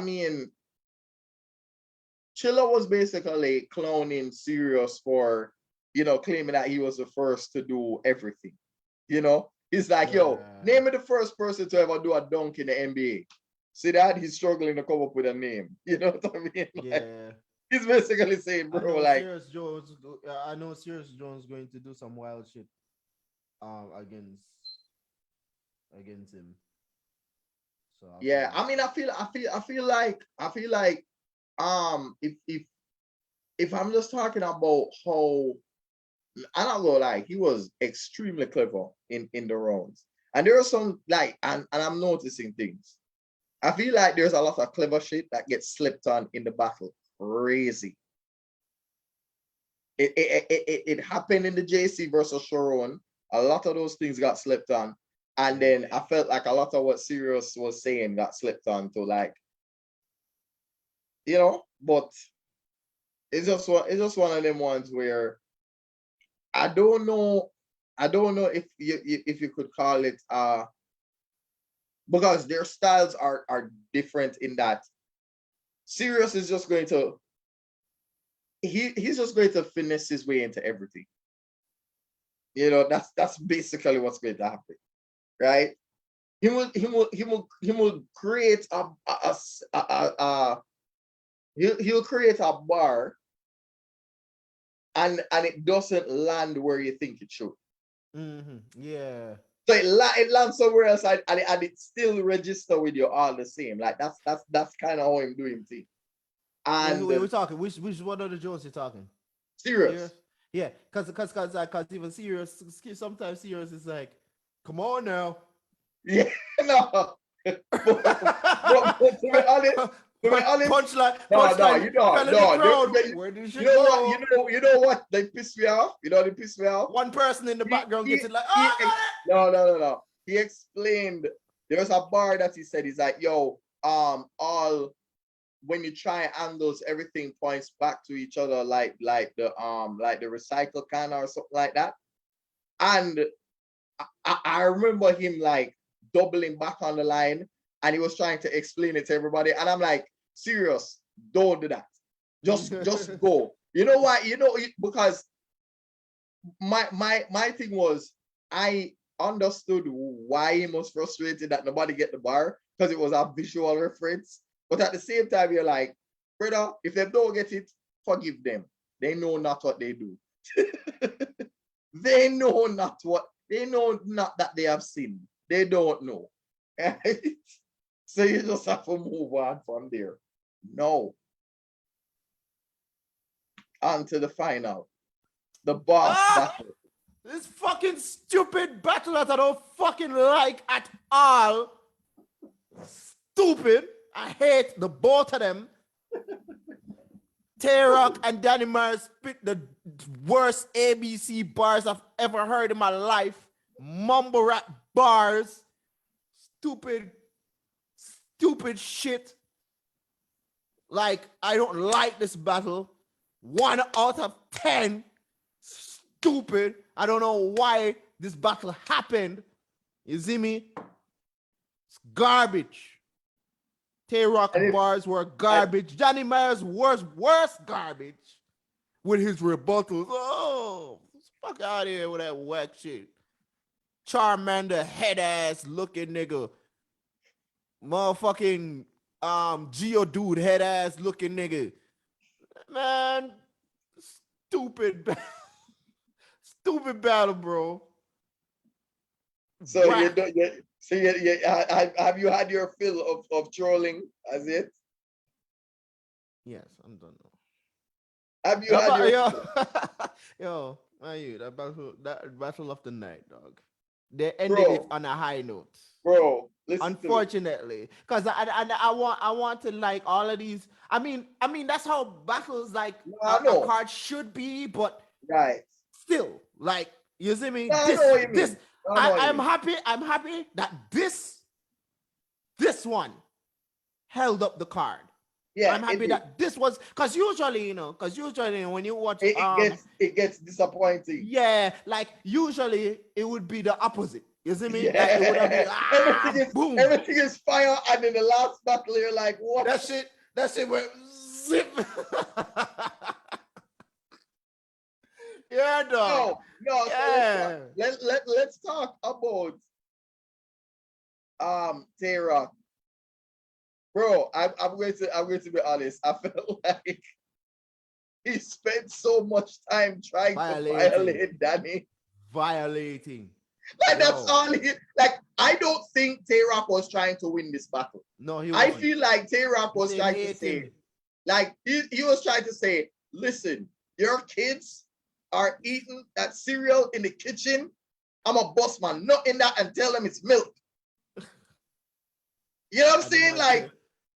mean, Chilla was basically clowning Sirius for, you know, claiming that he was the first to do everything. You know, he's like, yo, name me the first person to ever do a dunk in the NBA. See that? He's struggling to come up with a name. You know what I mean? Like, yeah. He's basically saying, bro, like, I know Sirius Jones going to do some wild shit against him. So yeah, I mean, I feel like if I'm just talking about how, I'm not gonna lie, he was extremely clever in the rounds. And there are some like, and I'm noticing things. I feel like there's a lot of clever shit that gets slipped on in the battle. Crazy. It happened in the JC versus Sharon. A lot of those things got slipped on. And then I felt like a lot of what Sirius was saying got slipped on to, like, you know, but it's just one of them ones where I don't know if you could call it because their styles are different in that Sirius is just going to he's just going to finesse his way into everything. You know, that's basically what's going to happen, right? He will create he'll create a bar, and it doesn't land where you think it should. Yeah. So it lands somewhere else and it still register with you all the same. Like that's kind of how I'm doing things. And we're talking. Which one of the Jones you're talking? Serious. Yeah, cause even serious. Sometimes serious is like, come on now. Yeah, no. but to be honest, punchline. Where did you go? You know what? They piss me off. You know they piss me off. One person in the background gets it like, no. He explained there was a bar that he said he's like, yo, all when you try angles, everything points back to each other, like the recycle can or something like that. And I remember him like doubling back on the line, and he was trying to explain it to everybody. And I'm like, serious, don't do that. Just go. You know why? You know, because my thing was I understood why he was frustrated that nobody get the bar, because it was a visual reference. But at the same time, you're like, brother, if they don't get it, forgive them. They know not what they do. They know not that they have sinned. They don't know. So you just have to move on from there. No. On to the final. The boss battle. This fucking stupid battle that I don't fucking like at all. Stupid. I hate the both of them. Tay-Rock and Dynamikz spit the worst ABC bars I've ever heard in my life. Mumble rap bars. Stupid shit. Like, I don't like this battle. 1 out of 10. Stupid. I don't know why this battle happened. You see me? It's garbage. Tay-Rock bars were garbage. Dynamikz was worse garbage with his rebuttals. Oh, fuck out of here with that whack shit. Charmander head ass looking nigga. Motherfucking Geodude head ass looking nigga. Man, stupid battle, bro. So you don't. So have you had your fill of trolling as it? Yes, I'm done now. Have you had your yo, that battle of the night, dog. They ended it on a high note. Bro, listen. Unfortunately, because I want to like all of these. I mean that's how battles like a card should be, but right. Still, like, you see me? I'm happy that this one held up the card. Yeah, I'm happy that this was, because usually when you watch it gets disappointing. Yeah, like usually it would be the opposite. You see me? Yeah. Like it would have been boom. Everything is fire, and in the last battle you're like, what? That shit went zip. Yeah, dog. No. Yeah. So let's talk about Tay-Rock. Bro, I'm going to be honest. I felt like he spent so much time trying to violate Danny. Violating. Like that's all he like. I don't think Tay-Rock was trying to win this battle. No, he wasn't. I feel like Tay-Rock was trying to say, like he was trying to say, listen, your kids are eating that cereal in the kitchen. I'm a boss man, not in that, and tell them it's milk. You know what I'm saying? Like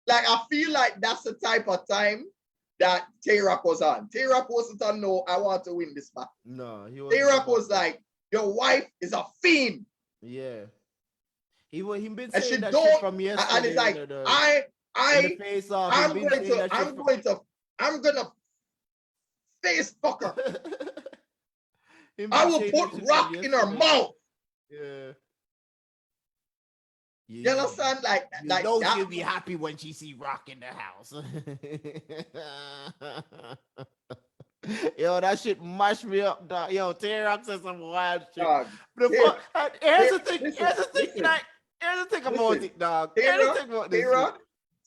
I feel like that's the type of time that Tay-Rock was on. Tay-Rock wasn't on, no, I want to win this battle. No, Tay-Rock was like, your wife is a fiend. Yeah. He been saying that shit from yesterday. And it's like, I'm gonna face fuck her. I will put rock in her mouth. Yeah. You understand? Like she'll be happy when she see rock in the house. Yo, that shit mashed me up, dog. Yo, Tay-Rock said some wild shit. Here's the thing about it, dog.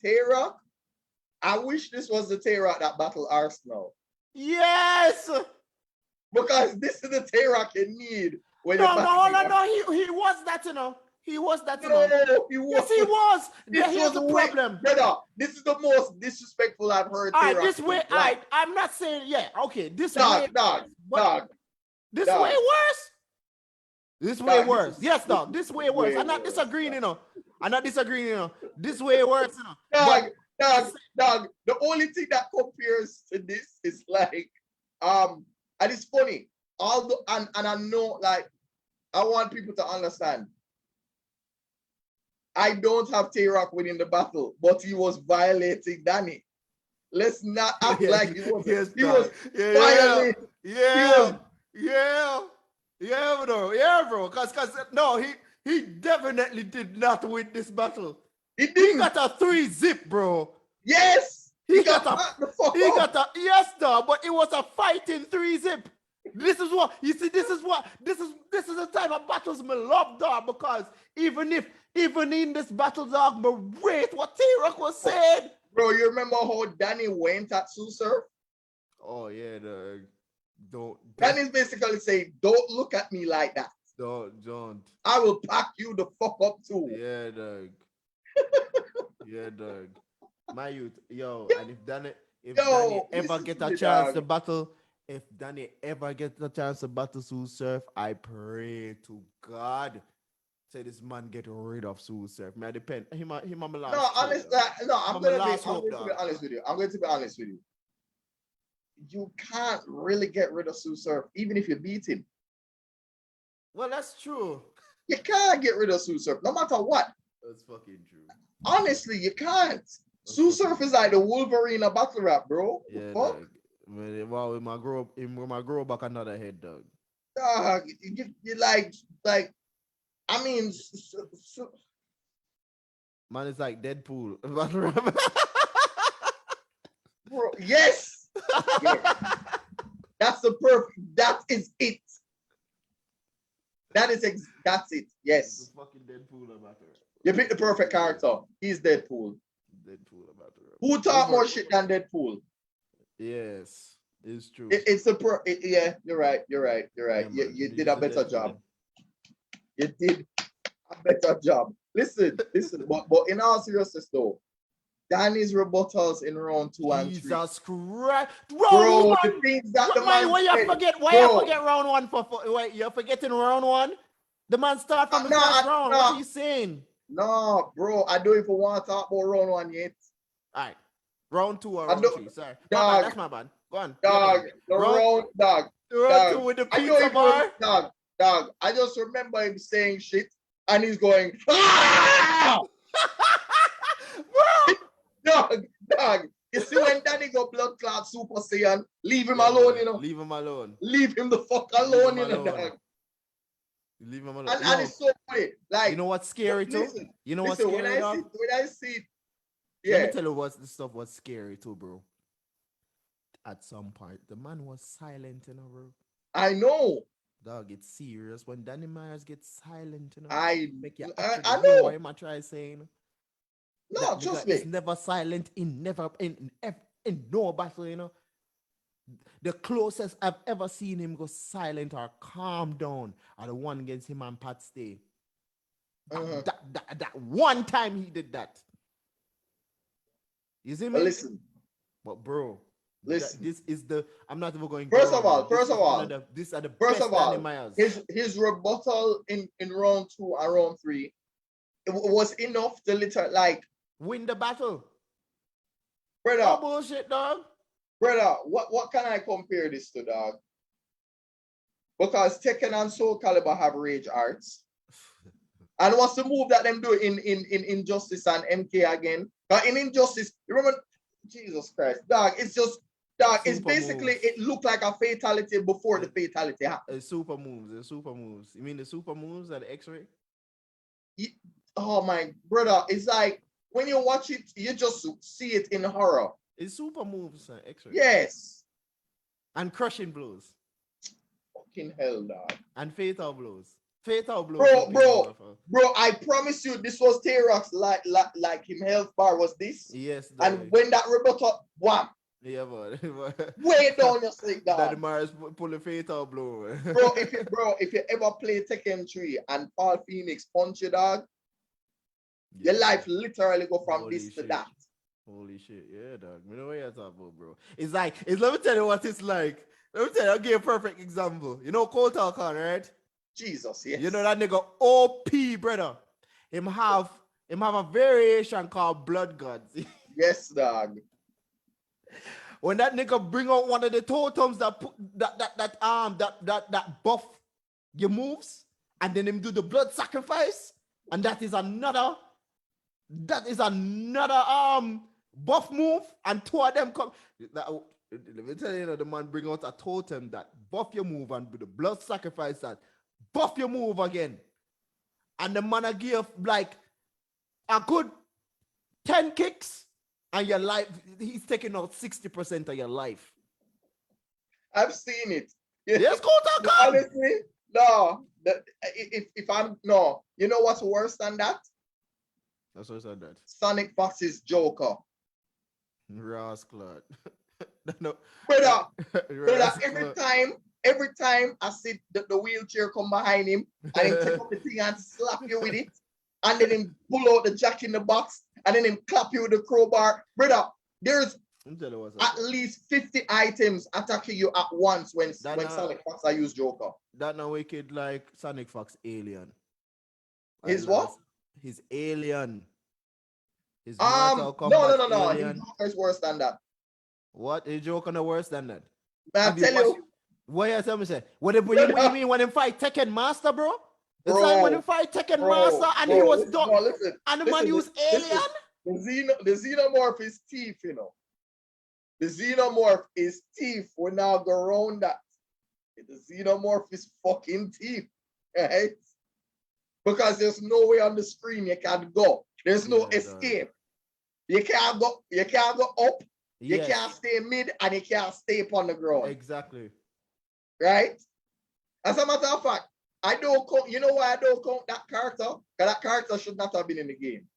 Tay-Rock, I wish this was the Tay-Rock that battled Arsenal. Yes! Because this is the Tay-Rock you need when No, you're no, hold on, no, he was that, you know. He was that, you know. No, he was. Yes, he was. This Here's was the way, problem. brother. This is the most disrespectful I've heard. All right, this way, all right, I'm not saying, yeah, okay, this way, Dog. This way worse. This way worse. Yes, dog. This way worse. I'm not disagreeing, you know. I'm not disagreeing, you know. This way worse, you know. Dog. The only thing that compares to this is like, and it's funny. And I know, like, I want people to understand. I don't have Tay-Rock winning the battle, but he was violating Danny. Let's not act like he was. Yes, he was violating. Bro. Cause no, he definitely did not win this battle. He didn't. He got a 3-zip, bro. Yes. He got a yes, dog, but it was a fighting 3-zip. This is what you see. This is the type of battles me love, dog. Because even in this battle, dog, me rate what Tay-Rock was saying. Bro, you remember how Danny went at SUPERFIGHT? Oh yeah, don't. Danny's basically saying, "Don't look at me like that. Don't. I will pack you the fuck up too." Yeah, dog. Yeah, dog. My youth, yo, and if Danny ever get a chance to battle. If Danny ever gets a chance to battle SUPERFIGHT, I pray to God, say this man get rid of SUPERFIGHT. Man, depend. Him on my last. No, honestly, no. I'm going to be honest with you. I'm going to be honest with you. You can't really get rid of SUPERFIGHT, even if you beat him. Well, that's true. You can't get rid of SUPERFIGHT, no matter what. That's fucking true. Honestly, you can't. SUPERFIGHT is like the Wolverine of battle rap, bro. Yeah. Fuck. Well, my grow back another head, dog. You like, I mean, man, it's like Deadpool. Bro, yes. That's the perfect. That is it. That's it. Yes. It's fucking Deadpool about it. You picked the perfect character. He's Deadpool. Deadpool about it. Who talk more shit than Deadpool? Yes, it's true. Yeah, you're right. Yeah, you did a better job. You did a better job. Listen, but in all seriousness though, Danny's rebuttals in round 2 and 3. Jesus Christ. Bro, the things that the man why you forget round 1 wait, you're forgetting round 1? The man start from the first round. What are you saying? No, bro, I don't even want to talk about round 1 yet. All right. Round 2 or round 3, sorry. Dog, that's my bad. Go on. Dog, round 2 with the pizza bar. Dog, I just remember him saying shit and he's going, ah! Dog. You see when Danny go blood clot Super Saiyan, leave him alone, you know. Leave him alone. Leave him the fuck alone, you know, dog. Leave him alone. And it's so funny. Like, you know what's scary too? You know what's scary, when I see it, yeah. Let me tell you what the stuff was scary too, bro. At some point, the man was silent, you know, bro. I know. Dog, it's serious. When Danny Myers gets silent, you know, I know what am I trying saying? No, trust me. It's never silent in no battle, you know. The closest I've ever seen him go silent or calm down are the one against him and Pat Stay. That one time he did that. You see me? But listen. But bro, listen. This is the. I'm not even going. First of all, these are the best Danny Myers. His rebuttal in round 2 and round 3, it was enough to like win the battle. Brother, no bullshit, dog. Brother, what can I compare this to, dog? Because Tekken and Soul Calibur have rage arts. And what's the move that them do in Injustice and MK again? But in Injustice, you remember, Jesus Christ, dog, it's just, dog, it's basically, moves. It looked like a fatality before the fatality happened. Super moves. You mean the super moves at the X-ray? Oh my brother, it's like, when you watch it, you just see it in horror. It's super moves and X-ray. Yes. And crushing blows. Fucking hell, dog. And fatal blows. Bro, I promise you, this was Tay-Rock's like him health bar was this. Yes. And when that rebuttal, wham. Yeah, man. Way down your sleep, That dog. Mars pull the fatal blow. If you ever play Tekken 3 and Paul Phoenix punch you, dog, your Yeah. life literally go from Holy this to shit. that. Holy shit. Yeah, dog. You know what you're talking about, bro. Let me tell you what it's like. Let me tell you, I'll give you a perfect example. You know Cole Talcon, right? Jesus, yes. You know that nigga OP, brother. Him have a variation called Blood Gods. Yes, dog. When that nigga bring out one of the totems that put that buff your moves, and then him do the blood sacrifice, and that is another buff move, and two of them come. Let me tell you, the man bring out a totem that buff your move and do the blood sacrifice that buff your move again. And the man give like a good 10 kicks, and your life, he's taking out 60% of your life. I've seen it. Yes, No, honestly, no. If I'm no, you know what's worse than that? That's what I said that. Sonic Fox's Joker. Rascal. No. Brother, every time I see the wheelchair come behind him and him take up the thing and slap you with it, and then him pull out the jack in the box, and then him clap you with the crowbar. Brother, there's at least 50 items attacking you at once when Sonic Fox I use Joker. That now wicked like Sonic Fox Alien. His what? His Alien. His no. Alien. His Joker is worse than that. What? His Joker no worse than that? I tell you. What you tell me say? What you mean when him fight Tekken Master, bro? It's like when him fight Tekken Master and he was done. And the man used Alien? The Xenomorph is thief, you know. The Xenomorph is thief. We now go around that. The Xenomorph is fucking thief. Right? Because there's no way on the screen you can go. There's no escape. You can't go up. You can't stay mid, and you can't stay upon the ground. Exactly. Right? As a matter of fact, I don't count. You know why I don't count that character? Because that character should not have been in the game.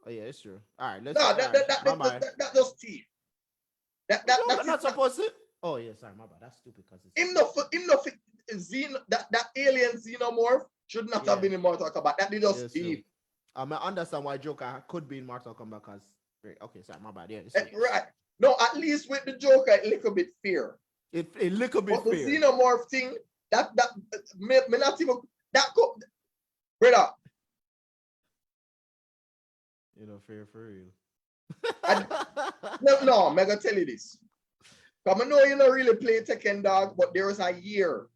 Oh yeah, it's true. All right, that just thief. That's not supposed to. Oh yeah, sorry, my bad. That's stupid because that alien Xenomorph should not have been in Mortal Kombat. That did just thief. I understand why Joker could be in Mortal Kombat because okay, sorry, my bad. Yeah, right. No, at least with the Joker, a little bit fair. A little bit but fair. The Xenomorph thing, me not even brother. You know, fair for real. No, I'm gonna tell you this. Because I know you don't really play Tekken, dog, but there was a year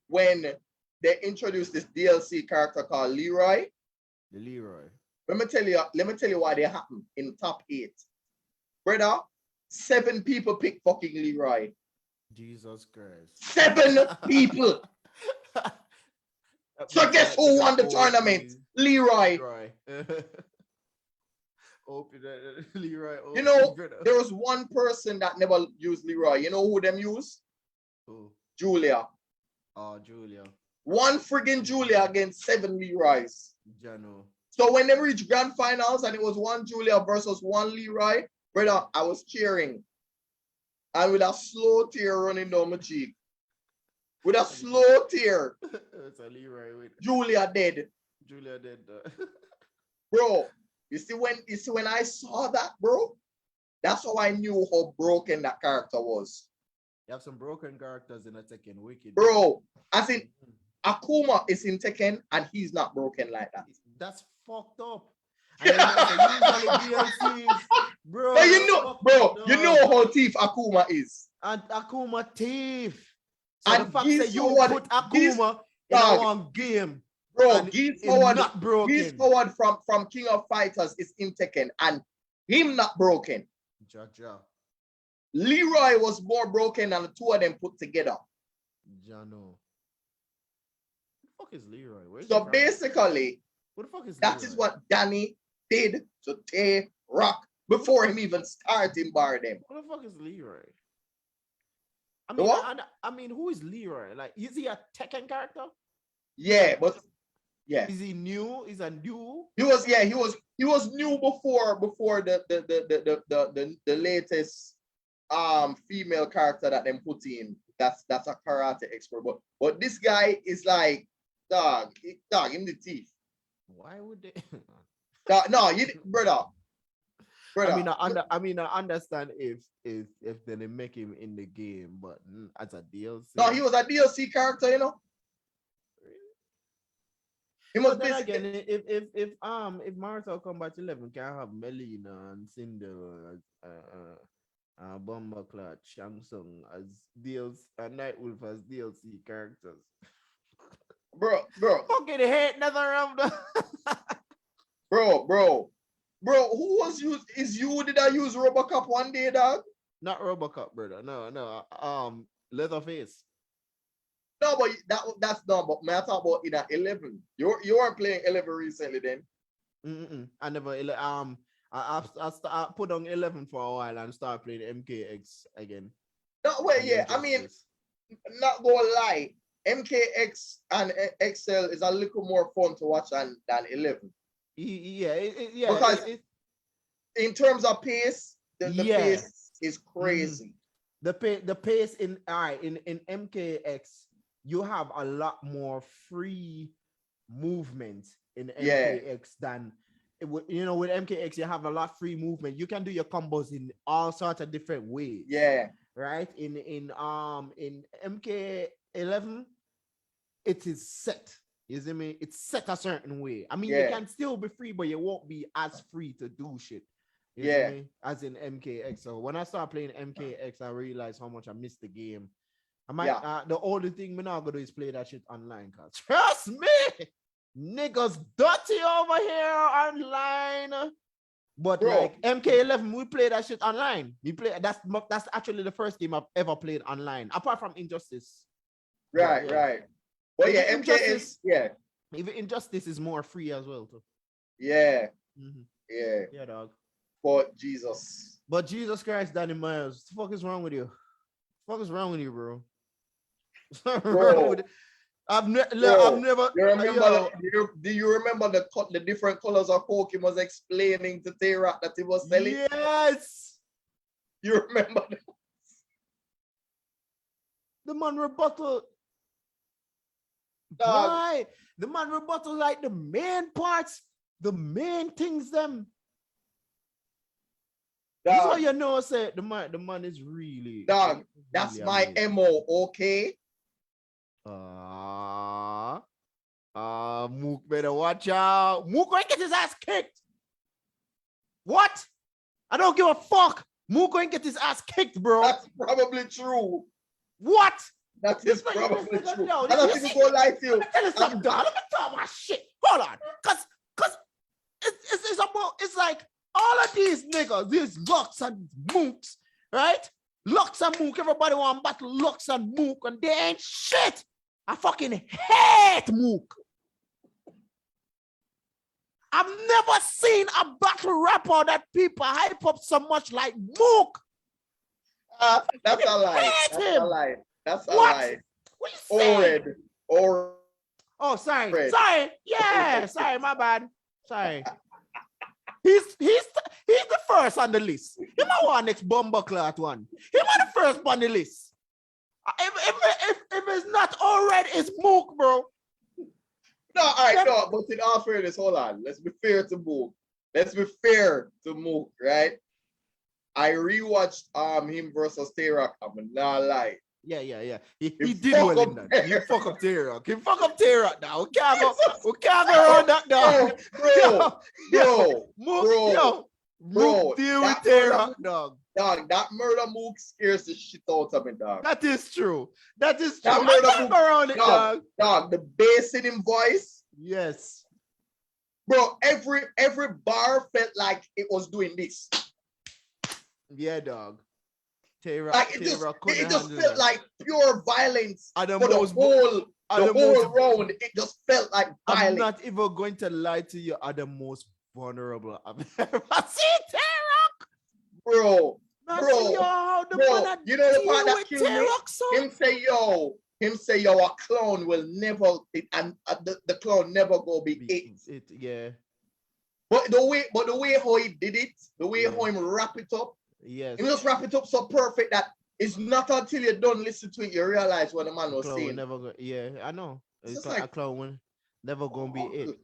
when they introduced this DLC character called Leroy. The Leroy. Let me tell you why they happened in top 8. Brother, 7 people picked fucking Leroy. Jesus Christ. 7 people. So guess who won the tournament? Leroy. Leroy. You know, there was one person that never used Leroy. You know who them use? Who? Julia. Oh, Julia. One friggin' Julia against 7 Leroys. Jano. So when they reached grand finals and it was 1 Julia versus 1 Leroy, brother, I was cheering. And with a slow tear running down my cheek. With a slow tear. It's a Leroy. Julia dead. Julia dead. Bro, you see when I saw that, bro, that's how I knew how broken that character was. You have some broken characters in a Tekken wicked. Bro, I think Akuma is in Tekken and he's not broken like that. That's fucked up. And DLCs, bro. But you know how thief Akuma is. And Akuma thief. So and the fact that you put Akuma in one game. Bro, Geese Forward from King of Fighters is in Tekken and him not broken. Jaja. Leroy was more broken than the two of them put together. Jano. What the fuck is Leroy? So basically, what the fuck is that Leroy? Is what Danny did to Tay Rock before him even starting bar them. What the fuck is Leroy? I mean, who is Leroy? Like, is he a Tekken character? Yeah, but yeah. Is he new? Is a new? He was new before the latest female character that them put in. That's a karate expert. But this guy is like dog in the teeth. Why would they? No, brother. I mean, I understand if they make him in the game, but as a DLC. No, he was a DLC character, you know. He must then again, if Mortal Kombat 11 can have Melina and Cinder, Bomberclat, Shang Tsung as DLC, and Nightwolf as DLC characters. Bro. Fucking hate nothing around. Bro, who was did I use Robocop one day, dog? Not Robocop, brother. No. Leatherface. No, but that's not. But I talk about in 11. You weren't playing 11 recently, then. I never. I put on 11 for a while and start playing MKX again. No, well, yeah. I mean, not gonna lie, MKX and XL is a little more fun to watch than 11. Yeah. Because in terms of pace, the pace is crazy. The pace in MKX, you have a lot more free movement in MKX than with MKX. You have a lot free movement. You can do your combos in all sorts of different ways. Yeah. Right. In MK11, it is set. You see me? It's set a certain way. I mean, you can still be free, but you won't be as free to do shit. You see me? As in MKX. So when I started playing MKX, I realized how much I missed the game. The only thing I'm not gonna do is play that shit online. Cause trust me, niggas dirty over here online. But like MK11, we play that shit online. That's actually the first game I've ever played online, apart from Injustice. Right. Well, yeah, Injustice, even Injustice is more free as well, too. Yeah. Yeah, dog. But Jesus Christ, Danny Myers, what the fuck is wrong with you? What is wrong with you, bro? I've never. Do you remember the different colors of Coke he was explaining to Tay-Rock that he was selling? Yes. You remember that? The man rebuttal. Why? The man rebuttal like the main parts, the main things them. That's what you know, say the man is really. Dog, that's my amazing. MO, okay? Mook better watch out. Mook going to get his ass kicked. What? I don't give a fuck. Mook going to get his ass kicked, bro. That's probably true. What? That is probably true. I don't think it's gonna lie to you. Let me tell you something, dog. Let me talk my shit. Hold on. Cause it's about, it's like all of these niggas, these Lux and Mooks, right? Lux and Mook, everybody want to battle Lux and Mook, and they ain't shit. I fucking hate Mook. I've never seen a battle rapper that people hype up so much like Mook. That's a lie. That's a lie. What you saying? Oh, sorry. Red. Sorry. Yeah, sorry, my bad. Sorry. He's the first on the list. He might want next Bomberclat one. He might the first on the list. If it's not already, it's Mook, bro. No, all right, no, but in all fairness, hold on. Let's be fair to Mook. Right? I rewatched him versus Tay-Rock. I'm not lying. Yeah. He did well in that. You fuck up Tay-Rock. You fuck up Tay-Rock now. We can't go around that dog. Bro, deal with Tay-Rock, dog. Dog, that murder Mook scares the shit out of me, dog. That is true. I can't go around it, dog. Dog, the bass in him voice. Yes. Bro, every bar felt like it was doing this. Yeah, dog. Tay-Rock, like it just felt like pure violence for the whole round. It just felt like violence. I'm not even going to lie to you. Are the most vulnerable I've ever seen Tay-Rock. Bro. You know the part that killed me? Him say, yo, a clown will never, and the clown never go be it. Yeah. But the way how he did it, the way how him wrap it up, Yes. He just wrap it up so perfect that it's not until you don't listen to it you realize what the man was Clown will saying. never go. Yeah, I know. It's just A like, clown will never gonna be oh, it.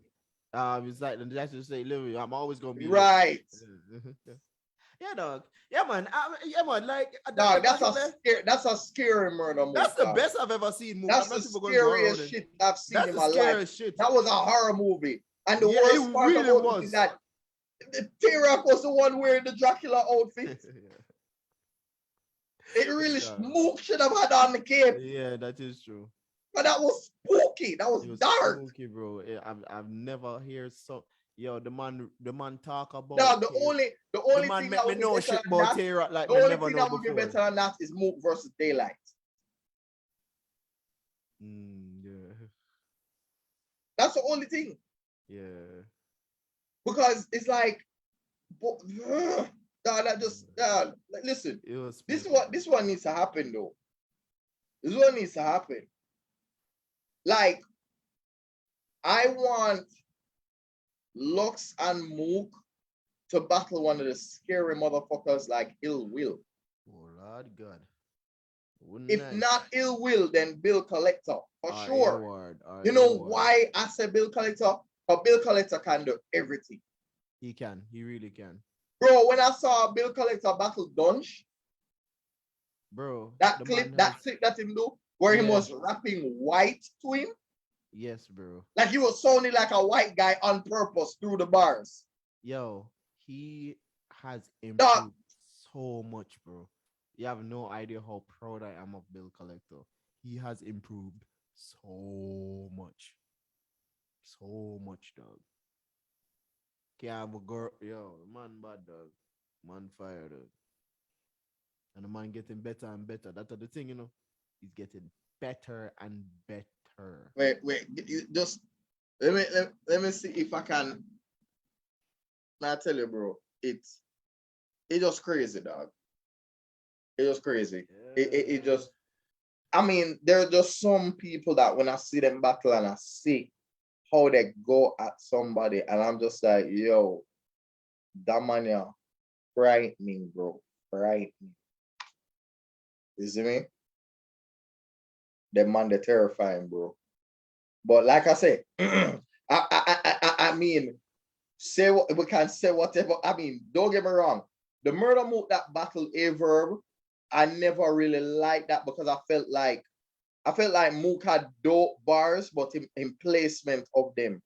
It's like that's just say, literally, I'm always gonna be lit. right. Yeah, dog. Yeah, man. Yeah, man. Like the Dog, battle there. that's a scary murder That's move, the dog. best I've ever seen. Move. I'm That's the not even gonna go around scariest it. shit I've seen That's in the my life. scariest shit. That was a horror movie. And the Yeah, worst it part really about it was. is that T-Rock was the one wearing the Dracula outfit. It really Mook should have had on the cape. Yeah, that is true. But that was spooky. That was dark. Spooky, bro. I've never heard so. Yo, the man talk about. No, the only man thing make that me would be know better shit than about that, Terra like the me only never thing know that would be before. better than that is Mook versus Daylight. Yeah. That's the only thing. Yeah. Because it's like, listen. This one needs to happen though. This one needs to happen. Like, I want Lux and Mook to battle one of the scary motherfuckers like Ill Will. Oh Lord God. If not Ill Will, then Bill Collector for sure. You know why I said Bill Collector? But Bill Collector can do everything. He can. He really can. Bro, when I saw Bill Collector battle Dunch, bro, that clip that him do, where he was rapping white to him. Yes, bro. Like he was sounding like a white guy on purpose through the bars. Yo, he has improved so much, bro. You have no idea how proud I am of Bill Collector. He has improved so much. So much, dog. Can't have a girl. Yo, man bad, dog. Man fire, dog. And the man getting better and better. That's the thing, you know. He's getting better and better. Wait, just let me see if I can. I tell you, bro, it's just crazy, dog. It's just crazy. Yeah. It just. I mean, there are just some people that when I see them battle and I see how they go at somebody, and I'm just like, yo, that man, yeah, frightening, bro, frightening. You see me? That man, they're terrifying, bro. But like I say, I mean, say what we can say whatever. I mean, don't get me wrong. The murder move that battle Averb, I never really liked that because I felt like Mook had dope bars, but in placement of them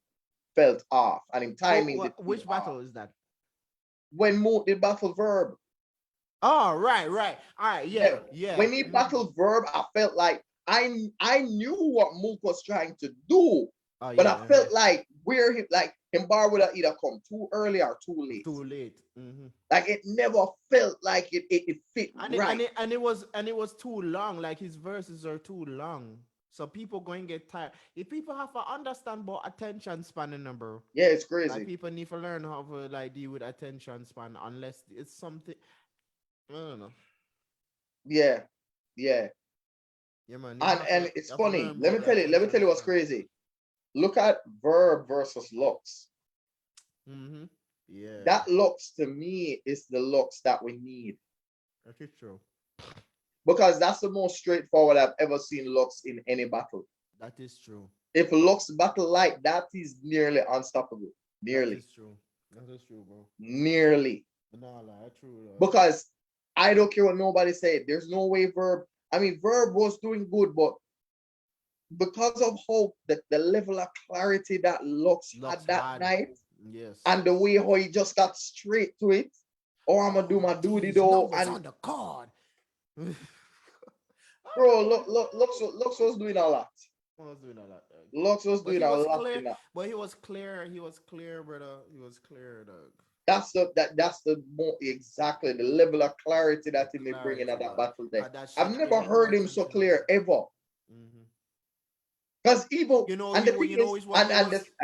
felt off, and in timing. Which battle is that? When Mook did battle Verb. Oh, right. All right, yeah. When he battled Verb, I felt like I knew what Mook was trying to do, but I felt like him bar would have either come too early or too late. Mm-hmm. Like it never felt like it fit right. And it was too long. Like his verses are too long. So people going to get tired. If people have to understand about attention span in them, bro. Yeah, it's crazy. Like people need to learn how to like deal with attention span unless it's something. I don't know. Yeah. Yeah, man. And it's funny. Let me tell you what's crazy. Look at Verb versus Lux. Mm-hmm. Yeah. That Lux to me is the Lux that we need. That is true. Because that's the most straightforward I've ever seen Lux in any battle. That is true. If Lux battle like that, he's nearly unstoppable. Nearly. That is true, bro. Nearly. No, that's true. Because I don't care what nobody said. There's no way Verb. I mean, Verb was doing good, but because of how the level of clarity that Lux had that night, yes, and the way how he just got straight to it, I'm gonna do my duty though. And on the card. Bro, Lux was doing a lot. Lux was doing a lot. But he was clear. He was clear, brother. He was clear, dog. That's the more exactly the level of clarity that he may bring in at that battle day. I've never heard him so clear ever. Because even and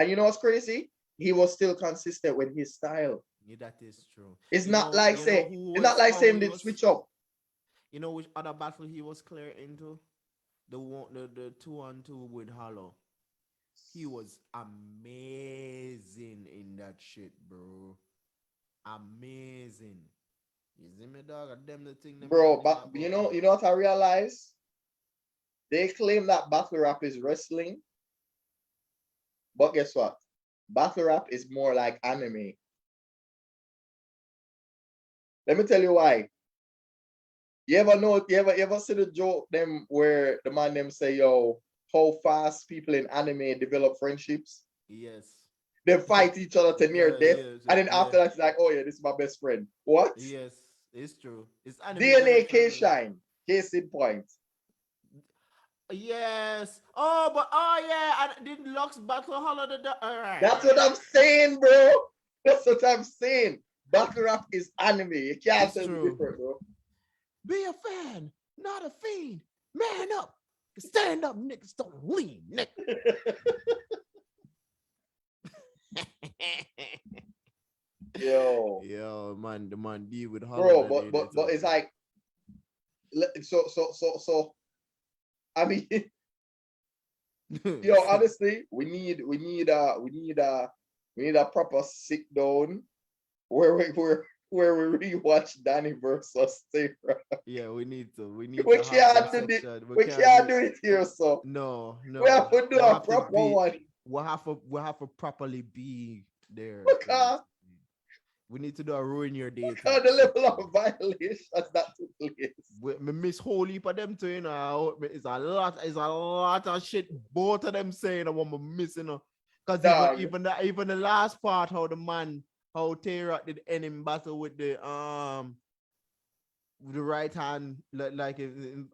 you know what's crazy? He was still consistent with his style. Yeah, that is true. It's not like saying they switch up. You know which other battle he was clear into? The 2-on-2 with Hollow. He was amazing in that shit, bro. Amazing. You see me, dog? I them the thing. Them Bro, them but you know what I realized? They claim that battle rap is wrestling, but guess what? Battle rap is more like anime. Let me tell you why. You ever see the joke them where the man them say, yo, how fast people in anime develop friendships? Yes. They fight each other to near death. Yes, And then after yeah. that, it's like, oh yeah, this is my best friend. What? Yes, it's true. It's anime DNA connection. K Shine. Case in point. Yes. Oh yeah, and didn't Lux battle Hollow the That's what I'm saying, bro. That's what I'm saying. Battle rap is anime. You can't It's tell the true. difference, bro. Be a fan, not a fiend. Man up. Stand up, niggas. Don't lean, nigga. Yo, man, the man deal with bro, Hollow. but it's like so. I mean, yo, honestly, we need a proper sit down where we rewatch Danny versus Sarah. Yeah, we need to. We We can't do it. We can't do it here, so no. we have to do a proper one. We'll have to properly be there. Because We need to do a ruin your day. the level of violations that took place. We miss whole heap of them too, you know. It's a lot of shit. Both of them saying I want missing. Because even the last part, how Tara did end in battle with the right hand, like him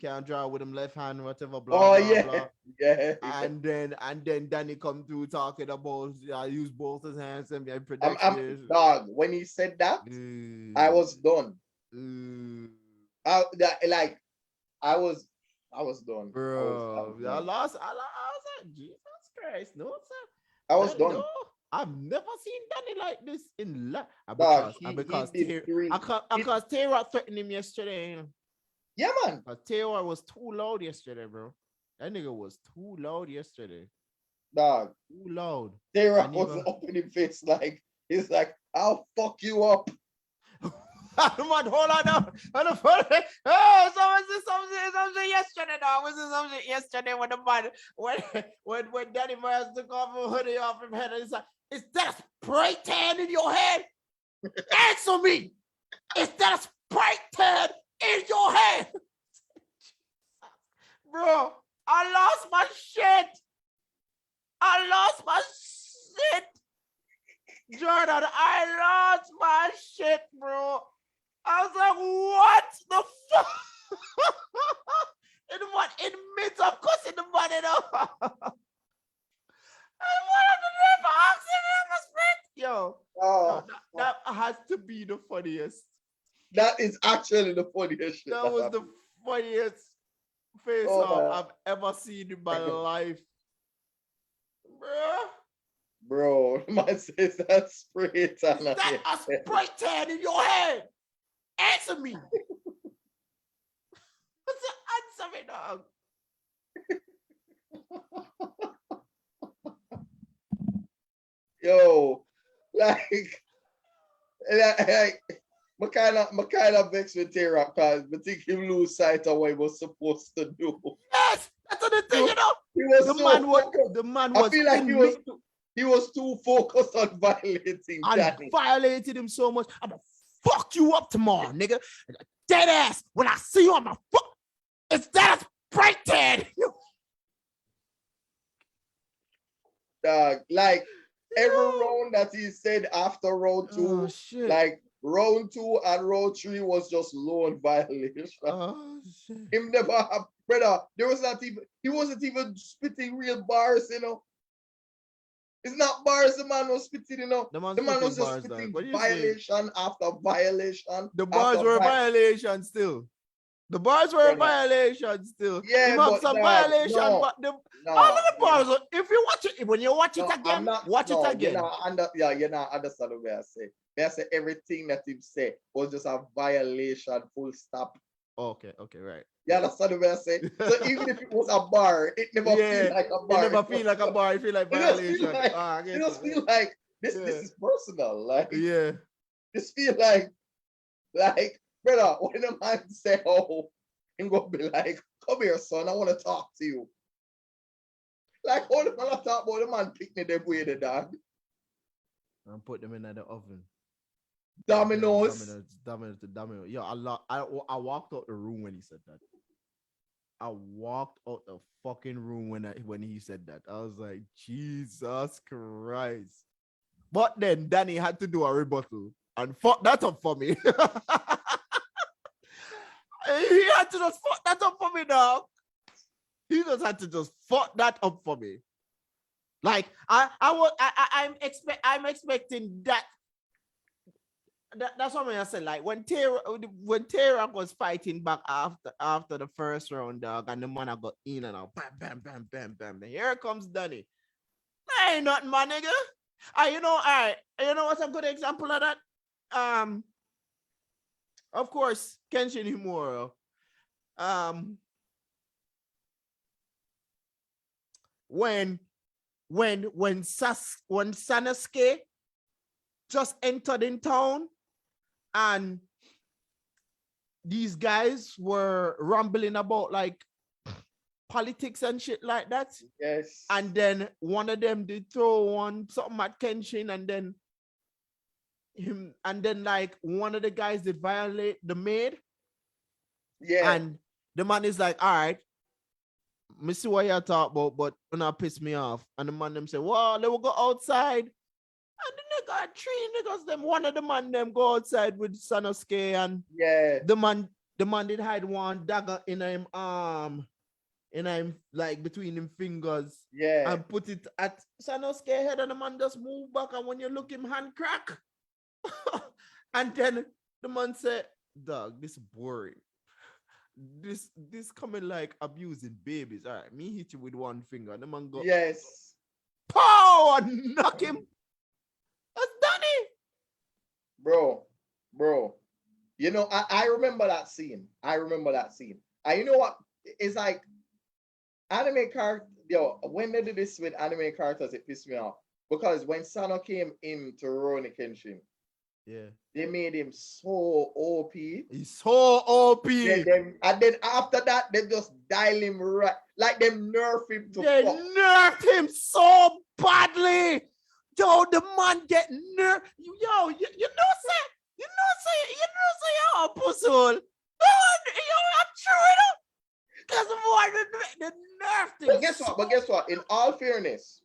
can't draw with him left hand, whatever, blah blah. Yeah. And then Danny come through talking about use both his hands and protection. Dog, when he said that, I was done. I was done. Bro, I was like, Jesus Christ, no, sir. I was done. No, I've never seen Danny like this in life. Because Taylor threatened him yesterday. Yeah, man. But Taylor was too loud yesterday, bro. That nigga was too loud yesterday. Dog. Too loud. Taylor wasn't opening face like, he's like, I'll fuck you up. Man, hold on now. Oh, something yesterday now. Was it something yesterday when the man when Danny Myers took off a hoodie off his head and he's like, is that a spray tan in your head? Answer me. Is that a spray tan in your head? Bro, I lost my shit. Jordan, I lost my shit, bro. I was like, what the fuck? In midst of cussing the money though. I wanted to never oxygen. Yo, that has to be the funniest. That is actually the funniest shit. That was the funniest face-off I've ever seen in my life. Bro, man says that spray tan. Is that a spray tan in your head? Answer me. Answer me, dog. Yo, like my kind of vexed with T-Rock because I think he lose sight of what he was supposed to do. Yes, that's the thing, you know. The man was. I feel like he was too focused on violating Danny. Violated him so much. I'm gonna fuck you up tomorrow, nigga. Dead ass. When I see you, I'm gonna fuck. It's that spray tan. Dog, like every round that he said after round 2, like round 2 and round 3 was just lone violation. Him never have, brother. He wasn't even spitting real bars, you know. It's not bars the man was spitting, you know. The man was just spitting violation after violation. The bars were a violation still. The bars were a violation still. Yeah, but some violation, but all of the bars. If you watch it, when you watch it again, watch it again. You're not understanding what I say. I say everything that he said was just a violation, full stop. Okay, right. You understand what I say? So even if it was a bar, it never feel like a bar. It never feel like a bar. It feel like violation. It just feel like this is personal. Like yeah, this feel like Like, brother, when the man say, oh, him gonna be like, come here, son, I want to talk to you. Like, all the man talk about the man picking them way the dog. And put them in the oven. Dominoes. Domino. Yo, I walked out the room when he said that. I walked out the fucking room when he said that. I was like, Jesus Christ. But then Danny had to do a rebuttal and fuck that up for me. He had to just fuck that up for me, dog. He just had to just fuck that up for me. Like I'm expecting that. That's what I said. Like when Tara was fighting back after the first round, dog, and the man I got in and out, bam, bam, bam, bam, bam. Then here comes Danny. That ain't nothing, my nigga. You know, all right. You know what's a good example of that? Of course, Kenshin Himura. When Sasuke just entered in town and these guys were rambling about like politics and shit like that. Yes. And then one of them did throw on something at Kenshin, and then like one of the guys did violate the maid. Yeah. And the man is like, all right, me see what you talk about, but do not piss me off. And the man them say, well, they will go outside. And the nigga had 3 niggas, them one of the man them go outside with Sanosuke, and yeah, the man did hide one dagger in him arm, in him like between him fingers. Yeah. And put it at Sanosuke head, and the man just move back, and when you look him hand crack. And then the man said, dog, this is boring. This coming like abusing babies. All right, me hit you with one finger. The man go, yes, pow, and knock him. That's Danny. Bro. You know, I remember that scene. And you know what? It's like anime character. Yo, when they did this with anime characters, it pissed me off. Because when Sano came into Rurouni Kenshin, yeah, they made him so OP. He's so OP. And then after that, they just dial him right. Like them nerf him to They fuck. nerfed him so badly. Yo, the man get nerfed. Yo, you know say yo, pussy hole. Yo, I'm sure it. Because of what they nerfed him. But guess what? In all fairness,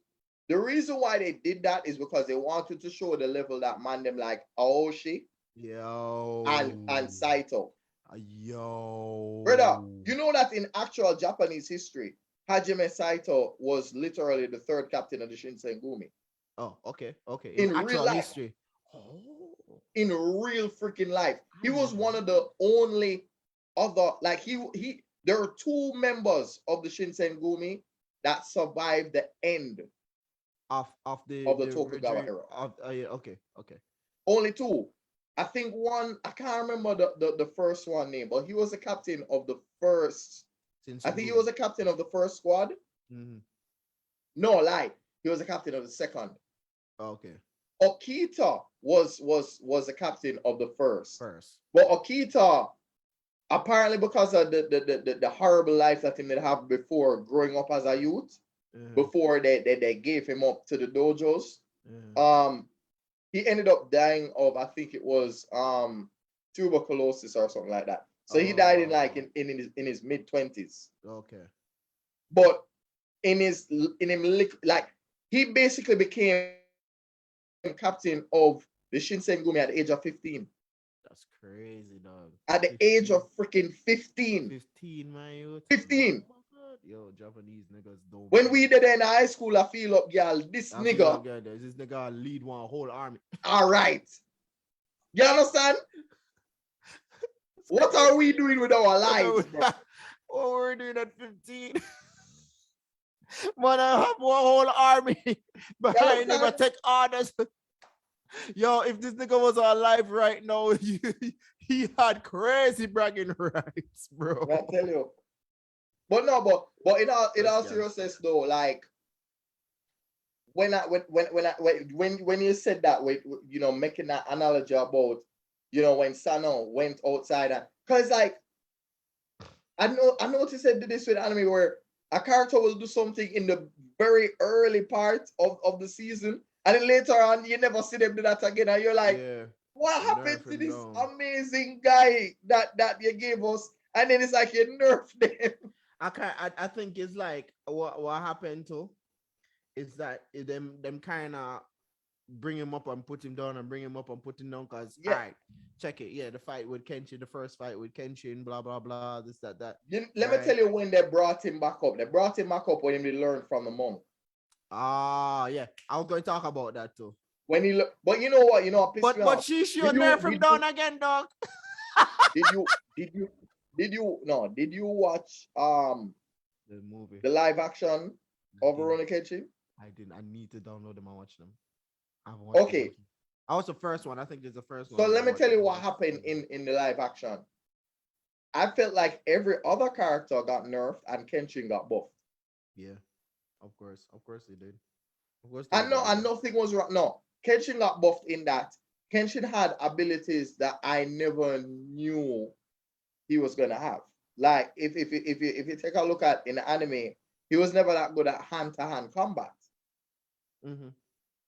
the reason why they did that is because they wanted to show the level that man them like Aoshi, yo, and Saito. Yo, Brother, you know that in actual Japanese history, Hajime Saito was literally the 3rd captain of the Shinsengumi. Oh, okay. In real actual life. history. Oh. In real freaking life. He was one of the only other, like there are 2 members of the Shinsengumi that survived the end of the Tokugawa era. Yeah, okay. Only 2. I think one, I can't remember the first one name, but he was a captain of the first. I think he was a captain of the first squad. Mm-hmm. No lie, he was a captain of the second. Okay. Okita was a captain of the first. But Okita, apparently because of the horrible life that he did have before growing up as a youth, before they gave him up to the dojos, he ended up dying of, I think it was tuberculosis or something like that. So he died in his mid-20s. Okay. But he basically became captain of the Shinsengumi at the age of 15. That's crazy, dog. At the age of freaking 15. 15, man. 15. Oh my God. Yo, Japanese niggas don't. When we did in high school, I feel up, girl. This nigga lead one whole army. All right. You understand? What are we doing with our lives, bro? What were we doing at 15? Man, I have one whole army behind him. I take orders. Yo, if this nigga was alive right now, he had crazy bragging rights, bro. I tell you. But in all seriousness though, like when you said that, with making that analogy about you know, when Sano went outside, and because like I noticed they did this with anime where a character will do something in the very early part of the season, and then later on you never see them do that again, and you're like, Yeah. what happened Nerf to him this down. amazing guy that you gave us? And then it's like you nerfed them. I think it's like what happened to is that them kind of bring him up and put him down and bring him up and put him down because all Yeah, right, check it. Yeah, the fight with Kenshin, the first fight with Kenshin, blah blah blah, this that, let me right? tell you when they brought him back up. They brought him back up when he learned from the monk. Ah, yeah, I was going to talk about that too. When he, but you know what? You know what pissed me But off? she Did you nerf him did down you again, dog. did you did you did you watch The movie. the live action I of didn't. Veronica Kenshin? I didn't. I need to download them and watch them. I haven't watched them. Okay, I watched the first one. I think it's the first so one that I let me watched. tell you what happened in the live action. I felt like every other character got nerfed and Kenshin got buffed. Yeah, of course they did. Of course they I were know, gonna and do. nothing was wrong. No, Kenshin got buffed in that Kenshin had abilities that I never knew he was gonna have. Like if you take a look at in the anime, he was never that good at hand to hand combat. Mm-hmm.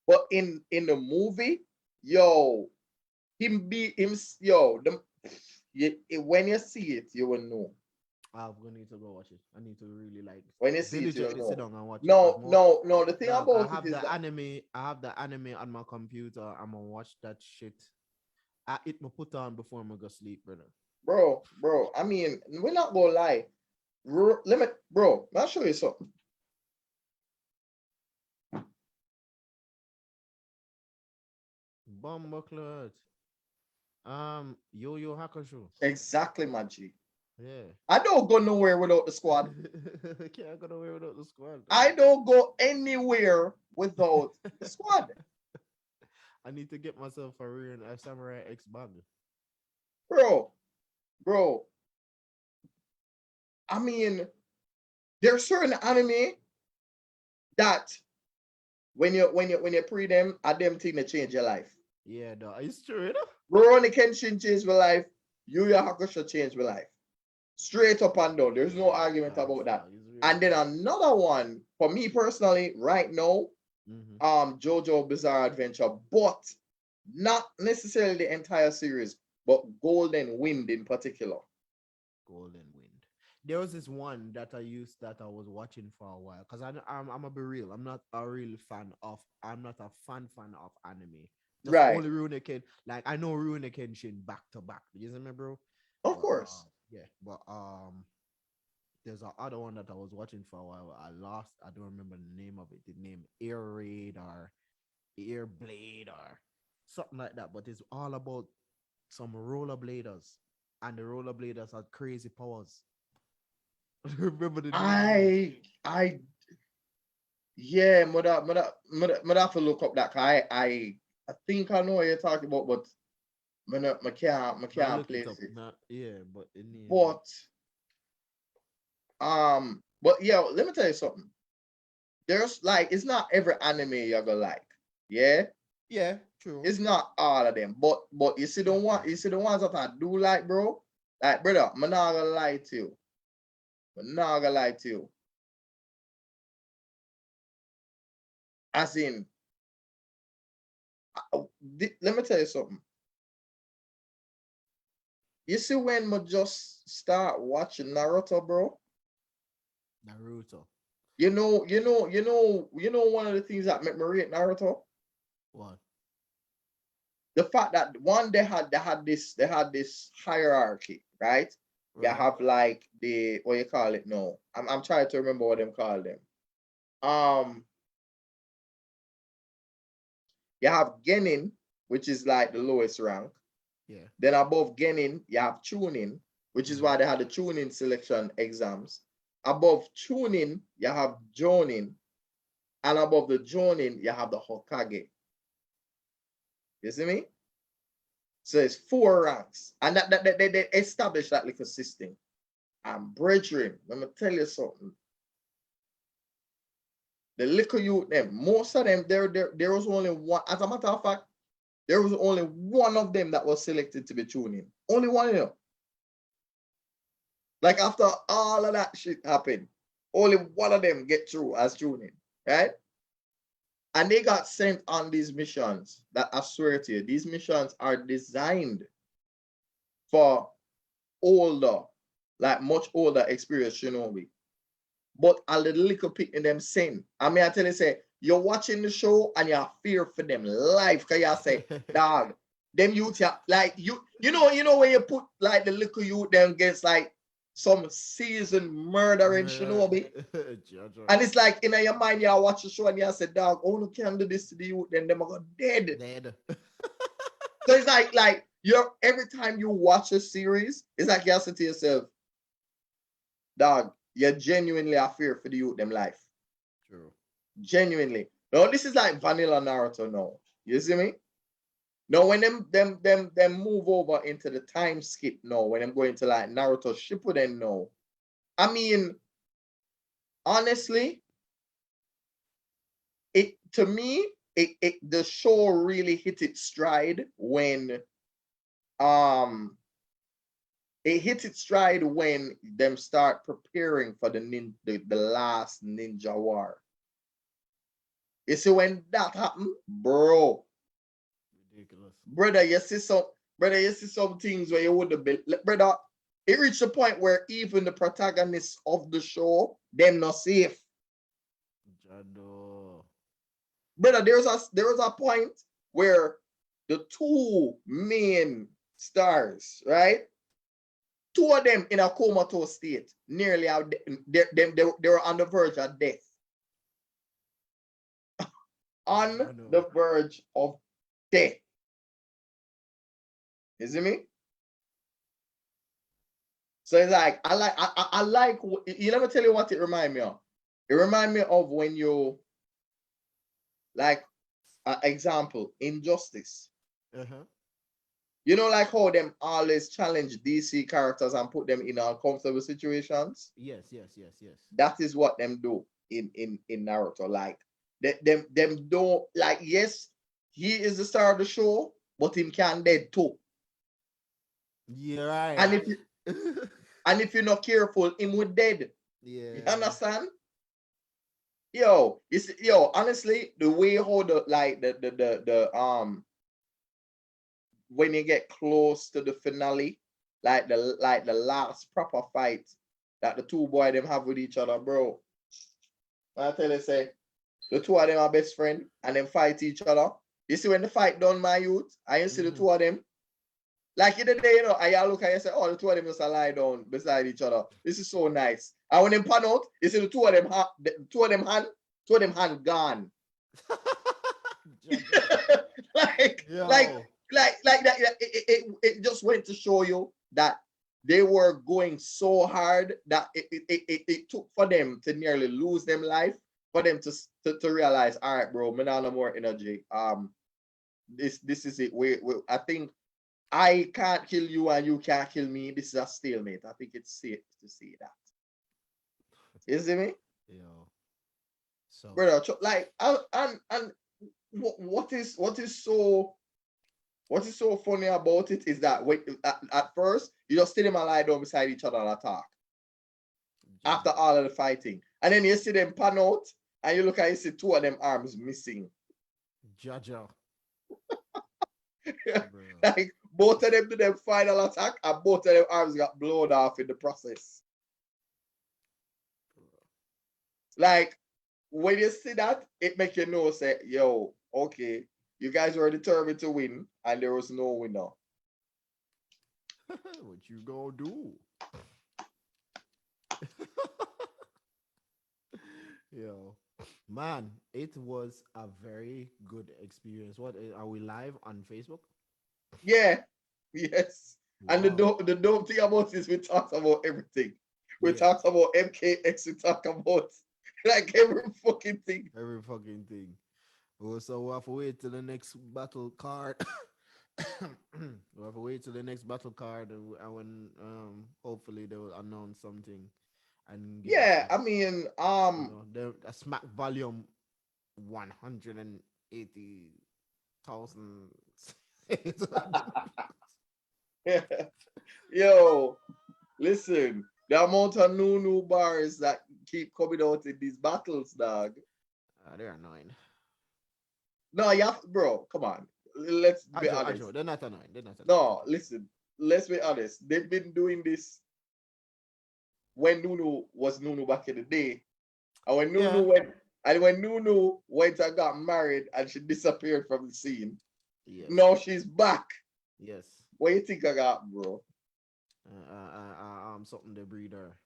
But in the movie, yo, him be him yo when you see it, you will know. I'm gonna need to go watch it. I need to really like When you see it, you'll diligently sit know. down and watch it. Cause No, more no, no. The thing dog, I about it have is the that, anime. I have the anime on my computer. I'm gonna watch that shit. It me put on before I go sleep, brother. bro. I mean, we're not gonna lie. Let me, bro. I'll show you something. Bumbleclot. Yo Hakusho. Exactly, my G. Yeah. I don't go nowhere without the squad. Can't go away without the squad. I don't go anywhere without the squad, I need to get myself a real Samurai X bag. bro. Bro, I mean, there's certain anime that when you pre them, I them thing to change your life. Yeah, no, it's true, you know? Rurouni Kenshin changed my life. Yu Yu Hakusho changed my life. Straight up and down. There's no argument about that. It's And really then another one for me personally, right now, mm-hmm. JoJo Bizarre Adventure, but not necessarily the entire series, but Golden Wind in particular. Golden Wind. There was this one that I was watching for a while because I'm gonna be real. I'm not a real fan of. I'm not a fan of anime. Just Right. only Rurouni like I know Rurouni Kenshin back to back. You see me, bro? Of But course. yeah, but there's a other one that I was watching for a while. I lost. I don't remember the name of it. The name Air Raid or Air Blade or something like that. But it's all about some rollerbladers, and the rollerbladers had crazy powers. Remember the name of it? I yeah, mother have to look up that. I think I know what you're talking about, but I I'll can't look it place up. it. Yeah, but the name. But yeah, let me tell you something. There's like it's not every anime you're gonna like. Yeah, Yeah, true. it's not all of them. But you see the ones that I do like, bro. Like brother, I'm not gonna lie to you. I'm not gonna lie to you. As in, let me tell you something. You see when I just start watching Naruto, bro. Naruto. One of the things that make me rate Naruto, What? the fact that one they had this hierarchy, right? You Right. have like the what you call it no. I'm trying to remember what them call them. Um, you have Genin, which is like the lowest rank. Yeah. Then above Genin, you have tuning, which is Mhm. why they had the tuning selection exams. Above tuning, you have Jonin, and above the Jonin, you have the Hokage. You see me? So it's 4 ranks, and that they established that little system. And brethren, let me tell you something. The little youth, them, most of them, there was only one. As a matter of fact, there was only one of them that was selected to be tuning. Only one of them. Like after all of that shit happened, only one of them get through as tuning, right? And they got sent on these missions that I swear to you, these missions are designed for older, like much older experienced shinobi. But a little bit in them sin. I mean, I tell you, say, you're watching the show and you fear for them life. Cause you say, dog, them youth, like you know when you put like the little youth them against like some seasoned murdering shinobi. And it's like in your mind, you watch the show and you say, dog, oh no can do this to the youth, then them are dead. So it's like you're every time you watch a series, it's like you say to yourself, dog, you genuinely are fear for the youth them life. True. Genuinely. No, this is like vanilla Naruto now. You see me? No, when them move over into the time skip now, when I'm going to like Naruto Shippuden now. I mean, honestly, it to me, the show really hit its stride when it hit its stride when them start preparing for the last ninja war. You see when that happened, bro. Ridiculous. Brother, you see some things where you would have been, brother. It reached a point where even the protagonists of the show, them not safe. Jado. Brother, there was a point where the two main stars, right? Two of them in a comatose state, nearly out. They were on the verge of death. On the verge of death. You see me? So it's like I like you. Let me tell you what it remind me of. It remind me of when you like example Injustice. You know, like how them always challenge DC characters and put them in uncomfortable situations. Yes. That is what them do in Naruto. Like them don't like. Yes, he is the star of the show, but him can dead too. Yeah, right. And if you're not careful, him would dead. Yeah. You understand? Yo, honestly, the way how the when you get close to the finale, like the last proper fight that the two boys them have with each other, bro. I tell you, say the two of them are best friend and them fight each other. You see when the fight done, my youth, and you see the two of them. Like in the day, and you look and you say, oh, the two of them just lie down beside each other. This is so nice. And when them pan out, you see the two of them hand gone. like that. It just went to show you that they were going so hard that it took for them to nearly lose them life for them to realize, all right, bro, me not no more energy. This is it. I think I can't kill you and you can't kill me. This is a stalemate. I think it's safe to say that. You see me? Yo. So, brother, like, and what is so funny about it is that when at first you just see them lie down beside each other and attack after all of the fighting, and then you see them pan out and you look at you see two of them arms missing. Jaja. Like both of them do them final attack and both of them arms got blown off in the process. Like when you see that, it makes you know, say, yo, okay, you guys were determined to win and there was no winner. What you gonna do? Yo, man, it was a very good experience. What are we live on Facebook? Yeah, yes. Wow. And the dope thing about this, we talked about everything. We talked about MKX. We talked about like every fucking thing. Every fucking thing. Oh, so we'll have to wait till the next battle card. We'll have to wait till the next battle card, and when hopefully they will announce something. And yeah, I mean, the Smack Volume 180,000 Yo, listen, the amount of new bars that keep coming out in these battles, dog. They're annoying. No, you have, bro, come on. Let's be I honest. joke. They're not annoying. They're not annoying. No, listen, let's be honest. They've been doing this when Nunu was Nunu back in the day. And when Nunu went and got married and she disappeared from the scene. Yes. Now she's back. Yes. What you think I got, bro? Something the breeder.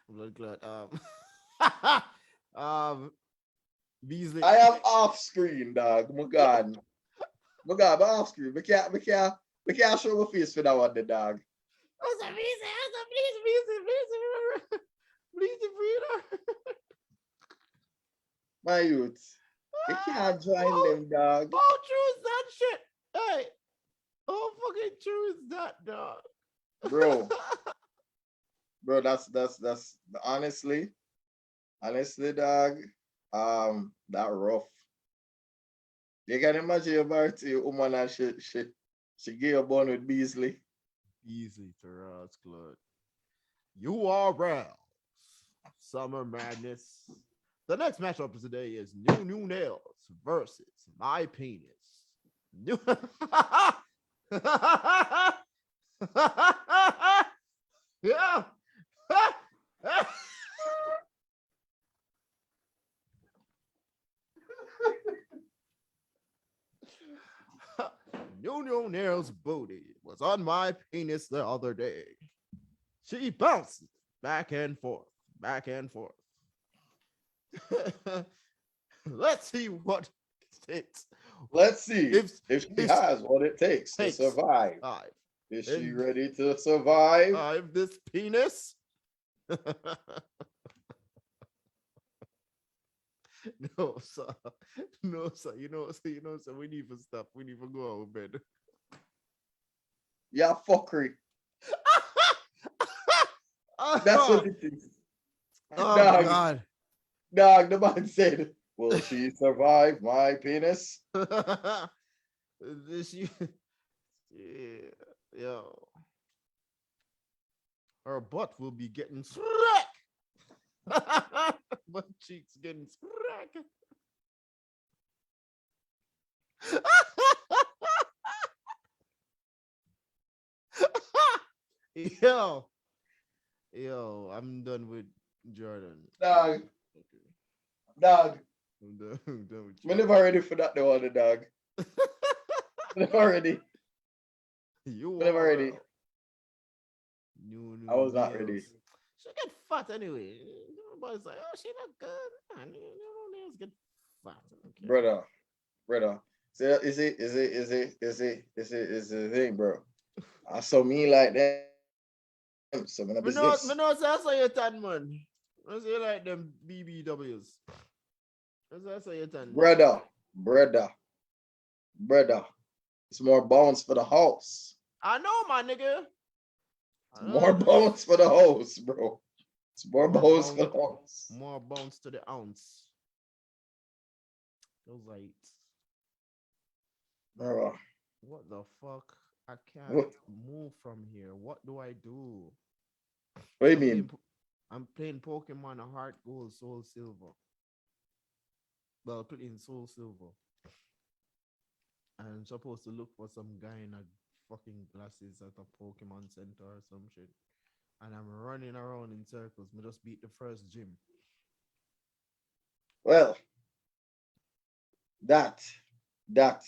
Blood clot. Beasley. I am off screen, dog. My God, I'm off screen. We can't show my face for that one, the dog. Beasley breeder. My youth, you can't join them, dog. How true is that shit? Hey, how fucking true is that, dog? Bro, that's honestly, dog. That rough. You can imagine about your woman and she gave a bone with Beasley. Beasley to Ross Club. URL. Summer Madness. The next matchup of today is New Nails versus My Penis. Yeah. New Nails' booty was on my penis the other day. She bounced back and forth, back and forth. Let's see what it takes. Let's see if she has what it takes to survive. Is she ready to survive? This penis? No, sir. No, sir. You know, sir, we need to stop. We need to go out of bed. Yeah, fuckery. That's what it is. Oh, God. Dog, the man said, will she survive my penis? Yeah, yo. Her butt will be getting smack. Butt cheeks getting smack. Yo, I'm done with Jordan. Dog. I'm done with Jordan. We're never ready for that, though, the dog. Never ready. Never ready. New I was not ready. She get fat anyway. Everybody's like, oh, she not good. New nails get fat. Okay. Brother. So is it the thing, bro? I saw me like that. So I'm I know that's how you tan, man. I say like them BBWs. That's how you tan. Brother. It's more bones for the house. I know, my nigga. More bones for the house, bro. It's more bones for the house. More bones to the ounce. Those like, bro. What the fuck? I can't move from here. What do I do? What do you mean? I'm playing Pokemon Heart Gold, Soul Silver. Well, put in Soul Silver. I'm supposed to look for some guy in a fucking glasses at a Pokemon Center or some shit. And I'm running around in circles. I just beat the first gym. Well, that,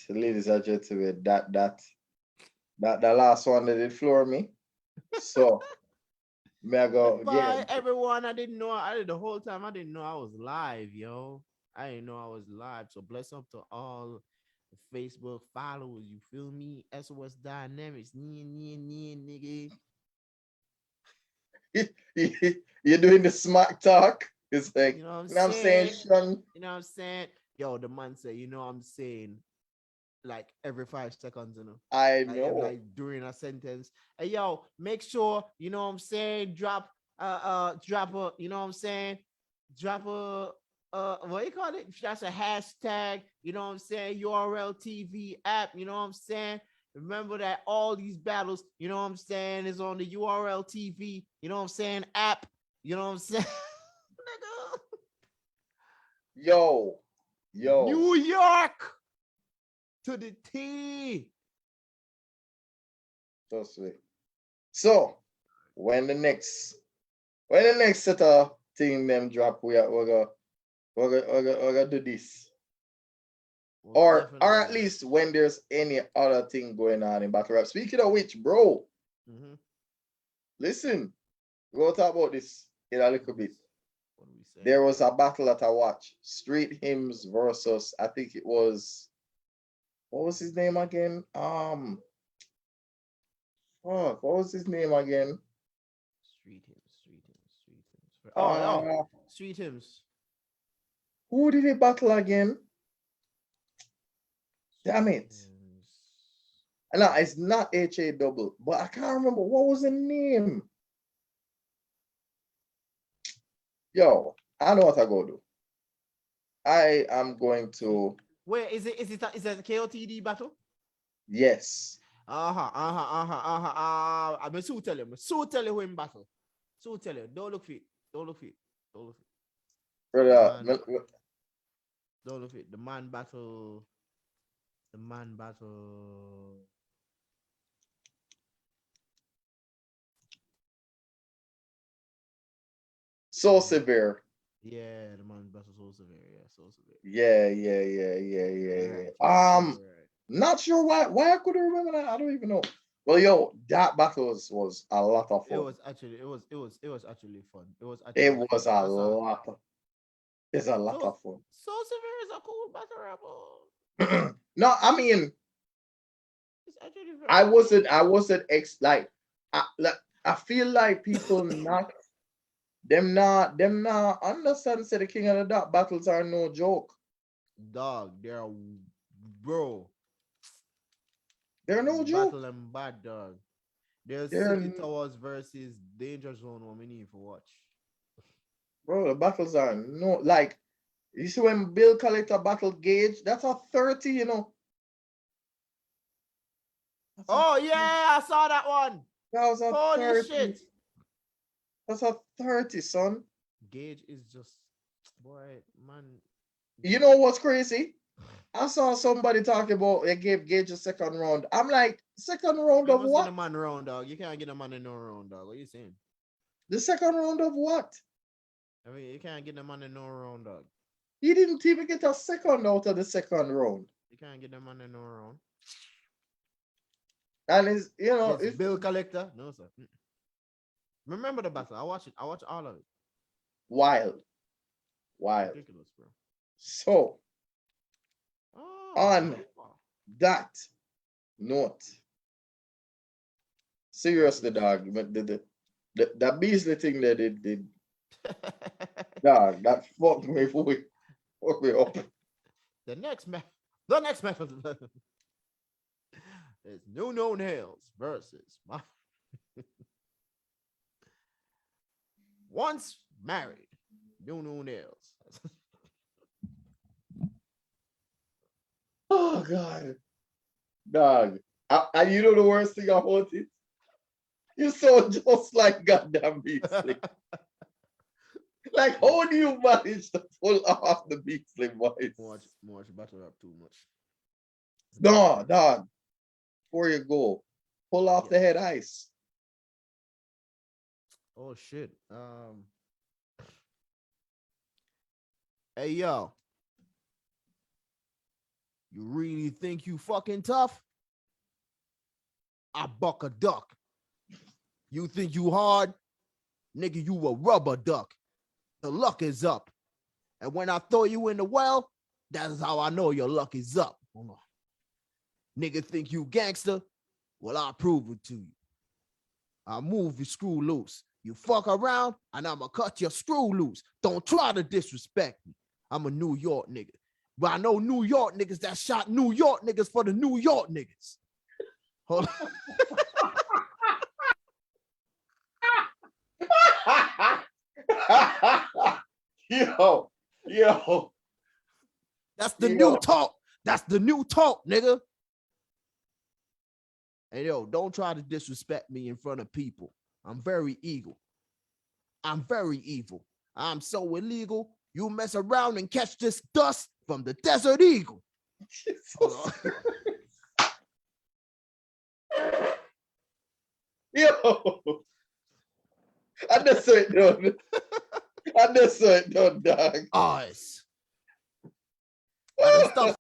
ladies and gentlemen, that last one that did floor me. So, may I go again? Everyone, the whole time I didn't know I was live, yo. I didn't know I was live. So bless up to all the Facebook followers. You feel me? SOS Dynamikz, nigga. You're doing the smack talk. It's like, you know what I'm saying, son? You know what I'm saying? Yo, the man said, you know what I'm saying? Like every 5 seconds, you know. I know. Like during a sentence. Hey, yo, make sure, you know what I'm saying? Drop a, you know what I'm saying? Drop a what you call it? That's a hashtag, you know what I'm saying? URL TV app, you know what I'm saying? Remember that all these battles, you know what I'm saying, is on the URL TV, you know what I'm saying, app, you know what I'm saying? Yo, New York to the T. So sweet. So when the next set of thing them drop, we're gonna do this. Or at least when there's any other thing going on in battle rap. Speaking of which, bro, listen, we'll talk about this in a little bit. What do we say? There was a battle that I watched. Street Hymns versus, I think it was, what was his name again? What was his name again? Street Hymns. Oh, Street Hymns. Who did he battle again? Damn it. No, it's not HA double, but I can't remember. What was the name? Yo, I know what I go do. I am going to. Where is it? Is it a KOTD battle? Yes. I'm so tell you who in battle. So tell you. Don't look fit. Brother, don't look fit. The man battle. So severe. Yeah, the man battle so severe. Yeah, so severe. Yeah. Not sure why I couldn't remember that. I don't even know. Well, yo, that battle was a lot of fun. It was actually fun. It's a lot of fun. So severe is a cool battle rapper. No, I mean, it's actually very I wasn't I feel like people not understand say the king of the dot battles are no joke. Dog, they're bro. They're no joke. Battle and bad dog. There's City Towers versus Danger Zone what we need for watch. Bro, the battles are no like you see when Bill Collector battle Gage, that's a 30, you know. Oh yeah, I saw that one. That was a Holy 30. shit. That's a 30, son. Gage is just boy, man. You know what's crazy? I saw somebody talking about they gave Gage a second round. I'm like, second round of what? Get a man round, dog. You can't get a man in no round, dog. What are you saying? The second round of what? I mean, you can't get a man in no round, dog. He didn't even get a second out of the second round. You can't get a man in no round. And it's Bill Collector. No, sir. Remember the battle. I watched all of it. Wild. Ridiculous, bro. So on that note, seriously, dog, the Beasley thing that it did, dog, that fucked me up. The next match is New Known Hills versus once married New Known Hills. Oh God, dog. And you know the worst thing about it? You sound just like goddamn Beasley. Like, how do you manage to pull off the Beasley voice? Much battle rap too much. No, dog. Before you go, pull off the head ice. Oh shit. Hey yo. You really think you fucking tough? I buck a duck. You think you hard? Nigga, you a rubber duck. The luck is up. And when I throw you in the well, that's how I know your luck is up. Hold on. Nigga think you gangster? Well, I'll prove it to you. I'll move your screw loose. You fuck around, and I'ma cut your screw loose. Don't try to disrespect me. I'm a New York nigga. But I know New York niggas that shot New York niggas for the New York niggas. Hold on. Yo, Yo. That's the new talk. That's the new talk, nigga. And yo, don't try to disrespect me in front of people. I'm very evil. I'm very evil. I'm so illegal. You mess around and catch this dust from the Desert Eagle. Yo. I just saw it done. I just saw it done, dog. Eyes. And the stuff